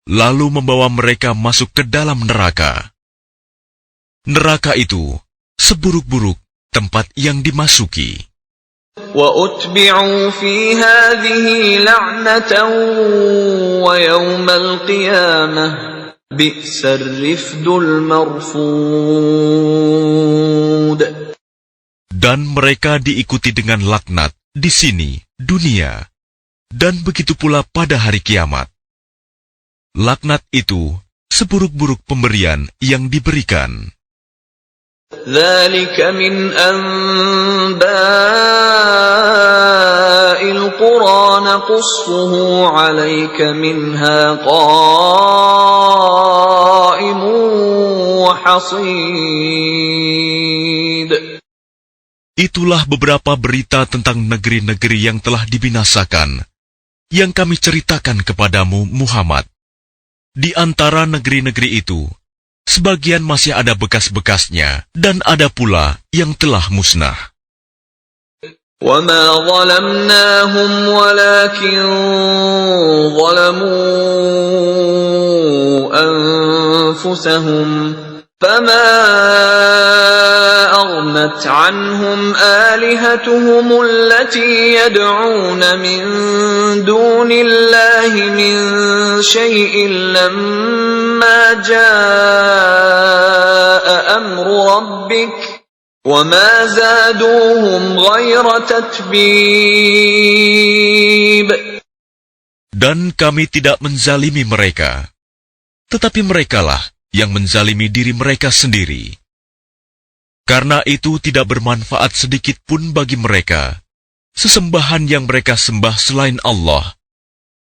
lalu membawa mereka masuk ke dalam neraka. Neraka itu seburuk-buruk tempat yang dimasuki. وَأُتْبِعُوا فِي هَذِهِ لَعْنَةً وَيَوْمَ الْقِيَامَةِ بِئْسَ الرِّفْدُ الْمَرْفُودُ. Dan mereka diikuti dengan laknat di sini, dunia, dan begitu pula pada hari kiamat. Laknat itu seburuk-buruk pemberian yang diberikan. ذَلِكَ مِنْ أَنْبَاءِ الْقُرَى نَقُصُّهُ عَلَيْكَ مِنْهَا قَائِمٌ وَحَصِيدٌ. Itulah beberapa berita tentang negeri-negeri yang telah dibinasakan, yang kami ceritakan kepadamu, Muhammad. Di antara negeri-negeri itu, sebagian masih ada bekas-bekasnya, dan ada pula yang telah musnah. وَمَا ظَلَمْنَاهُمْ وَلَكِنْ ظَلَمُوا أَنفُسَهُمْ فَمَا أَغْنَتْ عَنْهُمْ آلِهَتُهُمُ الَّتِي يَدْعُونَ مِنْ دُونِ اللَّهِ مِنْ شَيْءٍ لَمَّا جَاءَ أَمْرُ رَبِّكَ وَمَا زَادُوهُمْ غَيْرَ تَتْبِيبٍ. Dan kami tidak menzalimi mereka, tetapi merekalah yang menzalimi diri mereka sendiri. Karena itu tidak bermanfaat sedikit pun bagi mereka sesembahan yang mereka sembah selain Allah.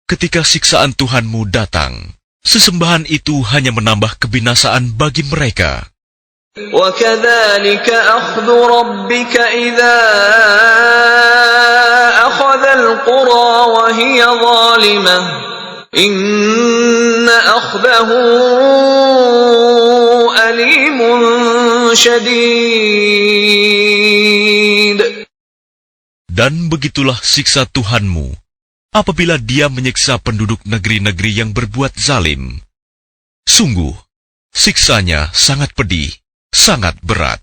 Ketika siksaan Tuhanmu datang, sesembahan itu hanya menambah kebinasaan bagi mereka. وَكَذَلِكَ أَخْذُ رَبِّكَ إِذَا أَخَذَ الْقُرَى وَهِيَ ظَالِمَةٌ إِنَّ أَخْذَهُ أَلِيمٌ شَدِيدٌ. Dan begitulah siksa Tuhanmu apabila Dia menyiksa penduduk negeri-negeri yang berbuat zalim. Sungguh, siksanya sangat pedih, sangat berat.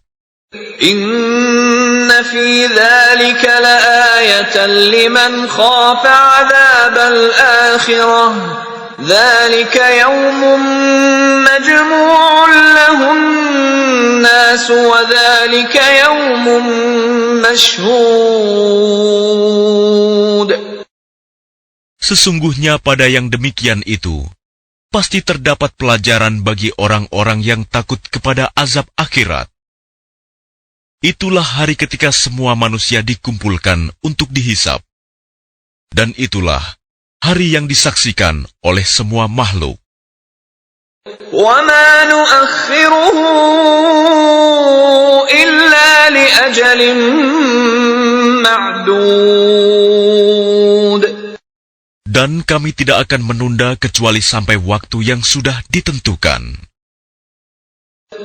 إِنَّ فِي ذَلِكَ لَآيَةً لِمَنْ خَافَ عَذَابَ الْآخِرَةِ ذَلِكَ يَوْمٌ مَّجْمُوعٌ لَهُ النَّاسُ وَذَلِكَ يَوْمٌ مَّشْهُودٌ. Sesungguhnya pada yang demikian itu, pasti terdapat pelajaran bagi orang-orang yang takut kepada azab akhirat. Itulah hari ketika semua manusia dikumpulkan untuk dihisap. Dan itulah hari yang disaksikan oleh semua makhluk. وَمَا نُؤَخِّرُهُ إِلَّا لِأَجَلٍ مَّعْدُودٍ. Dan kami tidak akan menunda kecuali sampai waktu yang sudah ditentukan.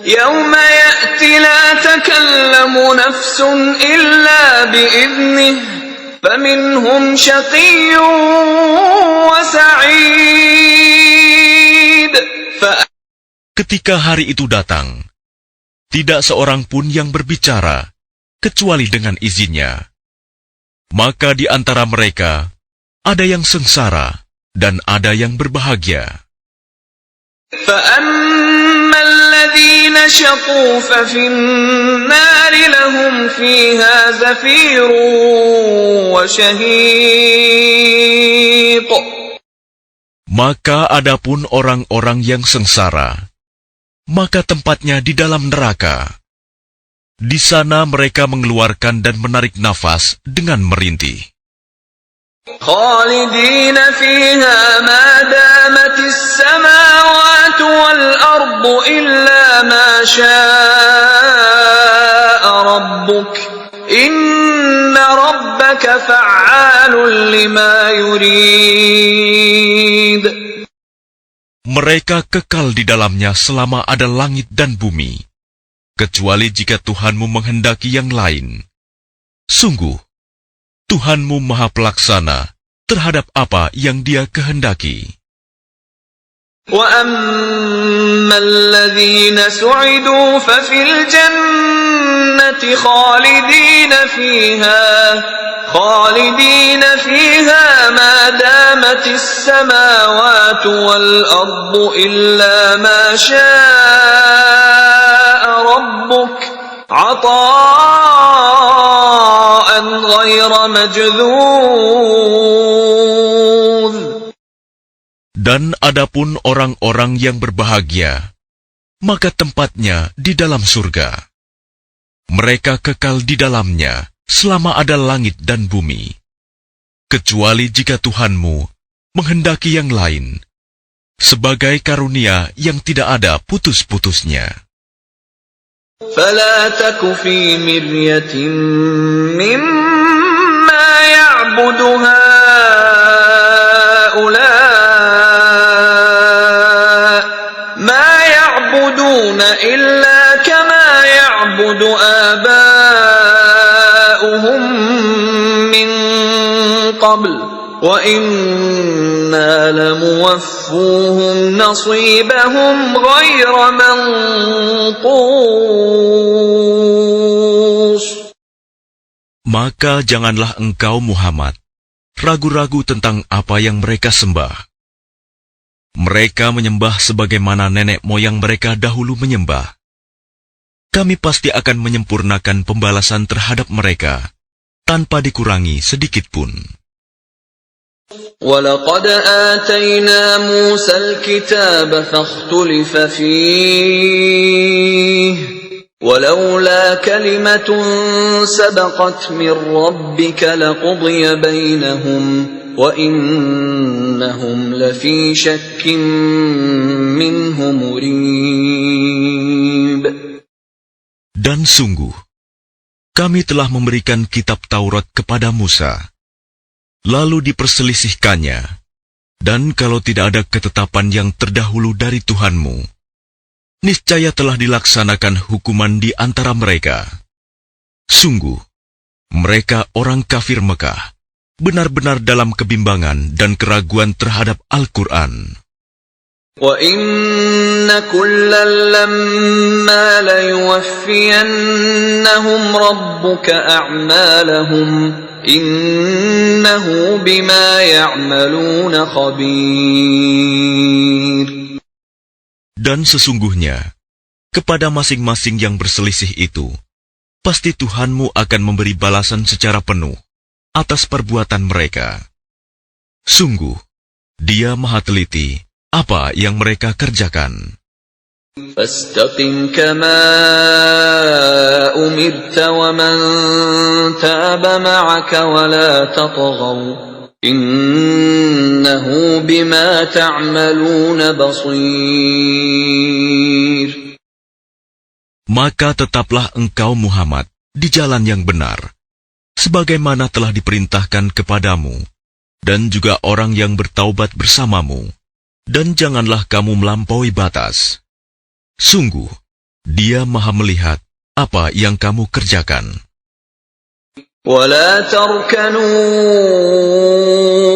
يَوْمَ يَأْتِ لَا تَكَلَّمُ نَفْسٌ إِلَّا بِإِذْنِهِ فَمِنْهُمْ شَقِيٌّ وَسَعِيدٌ. Ketika hari itu datang, tidak seorang pun yang berbicara, kecuali dengan izinnya. Maka di antara mereka, ada yang sengsara, dan ada yang berbahagia. فَأَمَّا الَّذِينَ شَقُوا فَفِي النَّارِ لَهُمْ فِيهَا زَفِيرٌ وَشَهِيقٌ. Maka adapun orang-orang yang sengsara, maka tempatnya di dalam neraka. Di sana mereka mengeluarkan dan menarik nafas dengan merintih. خَالِدِينَ فِيهَا مَا دَامَتِ السَّمَاوَاتُ وَالْأَرْضُ إِلَّا مَا شَاءَ رَبُّكَ إِنَّ رَبَّكَ فَعَّالٌ لِمَا يُرِيدُ. Mereka kekal di dalamnya selama ada langit dan bumi, kecuali jika Tuhanmu menghendaki yang lain. Sungguh, Tuhanmu Maha Pelaksana terhadap apa yang Dia kehendaki. وَأَمَّا الَّذِينَ سُعِدُوا فَفِي الْجَنَّةِ خَالِدِينَ فِيهَا مَا دَامَتِ السَّمَاوَاتُ وَالْأَرْضُ إِلَّا مَا شَاءَ رَبُّكَ عَطَاءً غَيْرَ مَجْذُوذٍ. Dan adapun orang-orang yang berbahagia, maka tempatnya di dalam surga. Mereka kekal di dalamnya selama ada langit dan bumi, kecuali jika Tuhanmu menghendaki yang lain, sebagai karunia yang tidak ada putus-putusnya. فَلَا تَكُ فِي مِرْيَةٍ مِّمَّا يَعْبُدُ هَٰؤُلَاءِ مَا يَعْبُدُونَ إِلَّا كَمَا يَعْبُدُ آبَاؤُهُم مِّن قَبْلُ وَإِنَّا لَمُوَفُّوهُمْ نَصِيبَهُمْ غَيْرَ مَنقُوصٍ. Maka janganlah engkau Muhammad ragu-ragu tentang apa yang mereka sembah. Mereka menyembah sebagaimana nenek moyang mereka dahulu menyembah. Kami pasti akan menyempurnakan pembalasan terhadap mereka, tanpa dikurangi sedikitpun. وَلَقَدْ آتَيْنَا مُوسَى الْكِتَابَ فَاخْتُلِفَ فِيهِ وَلَوْلَا كَلِمَةٌ سَبَقَتْ مِنْ رَبِّكَ لَقُضِيَ بَيْنَهُمْ وَإِنَّهُمْ لَفِي شَكٍّ مِّنْهُ مُرِيبٍ. Dan sungguh, kami telah memberikan kitab Taurat kepada Musa, lalu diperselisihkannya, dan kalau tidak ada ketetapan yang terdahulu dari Tuhanmu, niscaya telah dilaksanakan hukuman di antara mereka. Sungguh, mereka orang kafir Mekah, benar-benar dalam kebimbangan dan keraguan terhadap Al-Quran. وَإِنَّ كُلًّا لَّمَّا لَيُوَفِّيَنَّهُمْ رَبُّكَ أَعْمَالَهُمْ إِنَّهُ بِمَا يَعْمَلُونَ خَبِيرٌ. Dan sesungguhnya, kepada masing-masing yang berselisih itu, pasti Tuhanmu akan memberi balasan secara penuh atas perbuatan mereka. Sungguh, Dia Maha Teliti apa yang mereka kerjakan. فاستقم كما أمرت ومن تاب معك ولا تطغوا إنه بما تعملون بصير. Maka tetaplah engkau Muhammad di jalan yang benar, sebagaimana telah diperintahkan kepadamu, dan juga orang yang bertaubat bersamamu, dan janganlah kamu melampaui batas. Sungguh, Dia Maha melihat apa yang kamu kerjakan. ولا تركنوا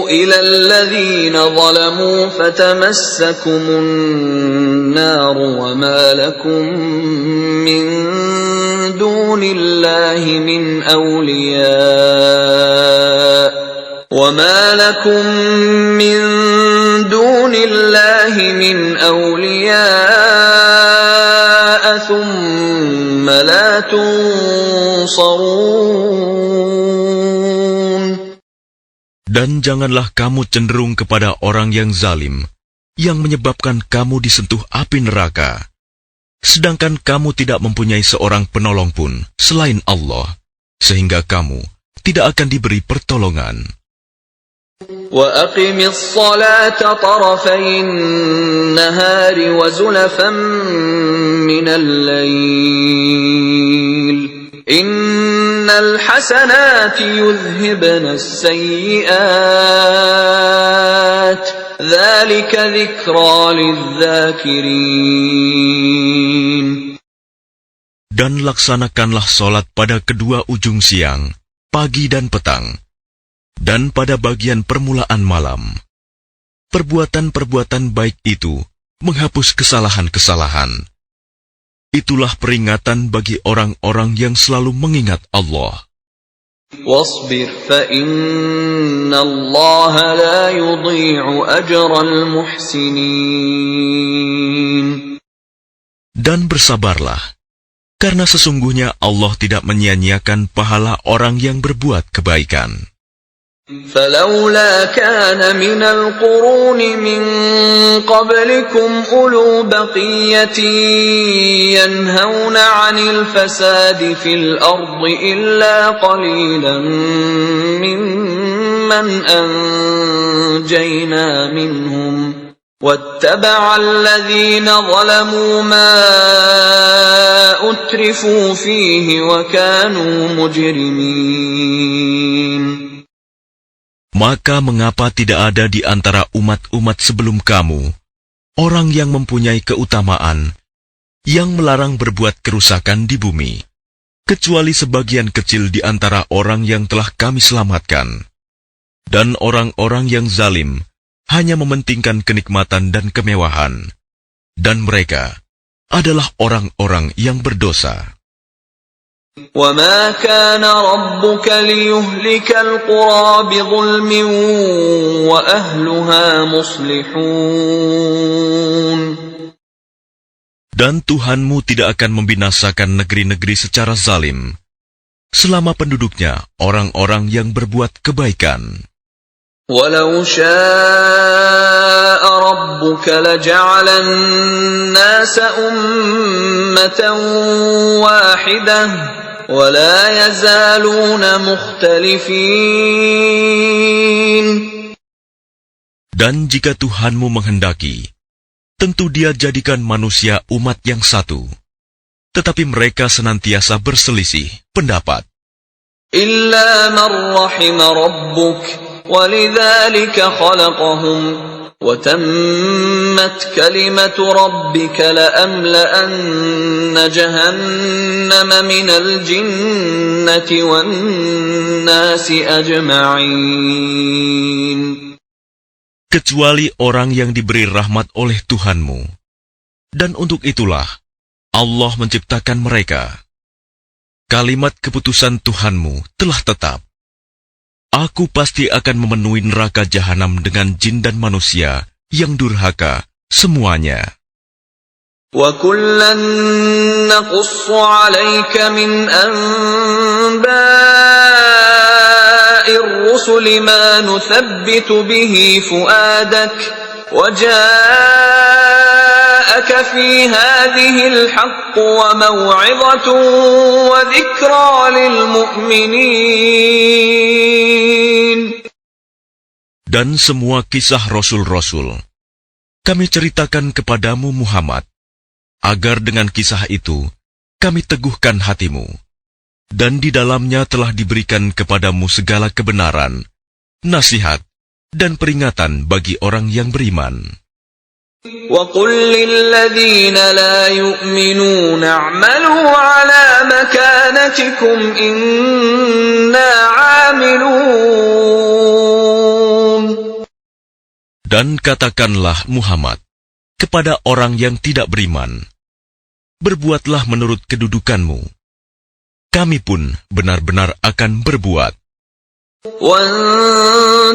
إلى الذين ظلموا فتمسكم النار وما لكم من دون الله من أولياء ثم لا تنصرون. Dan janganlah kamu cenderung kepada orang yang zalim, yang menyebabkan kamu disentuh api neraka, sedangkan kamu tidak mempunyai seorang penolong pun selain Allah, sehingga kamu tidak akan diberi pertolongan. وَأَقِمِ الصَّلَاةَ طَرَفَيِ النَّهَارِ وَزُلَفًا مِّنَ اللَّيْلِ إِنَّ الْحَسَنَاتِ يُذْهِبْنَ السَّيِّئَاتِ ذَلِكَ ذِكْرَى لِلذَّاكِرِينَ. Dan laksanakanlah solat pada kedua ujung siang, pagi dan petang, dan pada bagian permulaan malam. Perbuatan-perbuatan baik itu menghapus kesalahan-kesalahan. Itulah peringatan bagi orang-orang yang selalu mengingat Allah. وَاصْبِرْ فَإِنَّ اللَّهَ لَا يُضِيعُ أَجْرَ الْمُحْسِنِينَ. Dan bersabarlah, karena sesungguhnya Allah tidak menyia-nyiakan pahala orang yang berbuat kebaikan. فَلَوْلَا كَانَ مِنَ الْقُرُونِ مِنْ قَبْلِكُمْ أُولُو بَقِيَّةٍ يَنْهَوْنَ عَنِ الْفَسَادِ فِي الْأَرْضِ إِلَّا قَلِيلًا مِّمَّنْ أَنْجَيْنَا مِنْهُمْ وَاتَّبَعَ الَّذِينَ ظَلَمُوا مَا أُتْرِفُوا فِيهِ وَكَانُوا مُجْرِمِينَ. Maka mengapa tidak ada di antara umat-umat sebelum kamu orang yang mempunyai keutamaan, yang melarang berbuat kerusakan di bumi, kecuali sebagian kecil di antara orang yang telah kami selamatkan. Dan orang-orang yang zalim hanya mementingkan kenikmatan dan kemewahan, dan mereka adalah orang-orang yang berdosa. وَمَا كَانَ رَبُّكَ لِيُهْلِكَ الْقُرَى بِظُلْمٍ وَأَهْلُهَا مُصْلِحُونَ. Dan Tuhanmu tidak akan membinasakan negeri-negeri secara zalim, selama penduduknya orang-orang yang berbuat kebaikan. وَلَوْ شَاءَ رَبُّكَ لَجَعَلَ النَّاسَ أُمَّةً وَاحِدَةً وَلَا يَزَالُونَ مُخْتَلِفِينَ. Dan jika Tuhanmu menghendaki, tentu Dia jadikan manusia umat yang satu. Tetapi mereka senantiasa berselisih pendapat. إِلَّا مَنْ رَحِمَ رَبُّكَ وَلِذَلِكَ خَلَقَهُمْ وَتَمَّتْ كَلِمَةُ رَبِّكَ لَأَمْلَأَنَّ جَهَنَّمَ مِنَ الْجِنَّةِ وَالنَّاسِ أَجْمَعِينَ. Kecuali orang yang diberi rahmat oleh Tuhanmu. Dan untuk itulah Allah menciptakan mereka. Kalimat keputusan Tuhanmu telah tetap. Aku pasti akan memenuhi neraka jahanam dengan jin dan manusia yang durhaka semuanya. وَكُلًّا نَّقُصُّ عَلَيْكَ مِنْ أَنبَاءِ الرُّسُلِ الرسل ما نثبت به فؤادك وجاءك في هذه الحق وموعظة وذكرى للمؤمنين. Dan semua kisah Rasul-Rasul kami ceritakan kepadamu Muhammad, agar dengan kisah itu kami teguhkan hatimu, dan di dalamnya telah diberikan kepadamu segala kebenaran, nasihat, dan peringatan bagi orang yang beriman. وَقُلْ لِلَّذِينَ لَا يُؤْمِنُونَ اعْمَلُوا عَلَى مَكَانَتِكُمْ إِنَّا عَامِلُونَ. Dan katakanlah Muhammad kepada orang yang tidak beriman, berbuatlah menurut kedudukanmu. Kami pun benar-benar akan berbuat. وَانْتَظِرُوا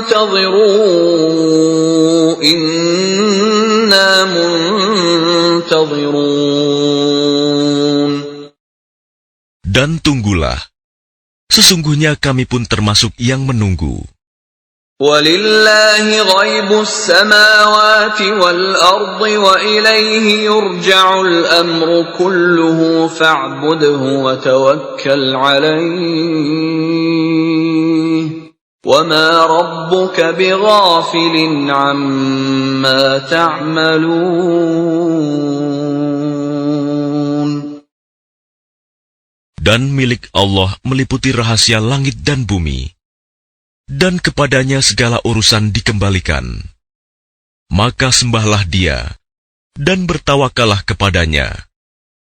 إِنَّا مُنْتَظِرُونَ. Dan tunggulah, sesungguhnya kami pun termasuk yang menunggu. وَلِلَّهِ غَيْبُ السَّمَاوَاتِ وَالْأَرْضِ وَإِلَيْهِ يُرْجَعُ الْأَمْرُ كُلُّهُ فَاعْبُدْهُ وَتَوَكَّلْ عَلَيْهِ وَمَا رَبُّكَ بِغَافِلٍ عَمَّا تَعْمَلُونَ. Dan milik Allah meliputi rahasia langit dan bumi, dan kepadanya segala urusan dikembalikan. Maka sembahlah Dia, dan bertawakallah kepadanya,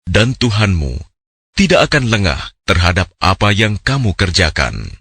dan Tuhanmu tidak akan lengah terhadap apa yang kamu kerjakan.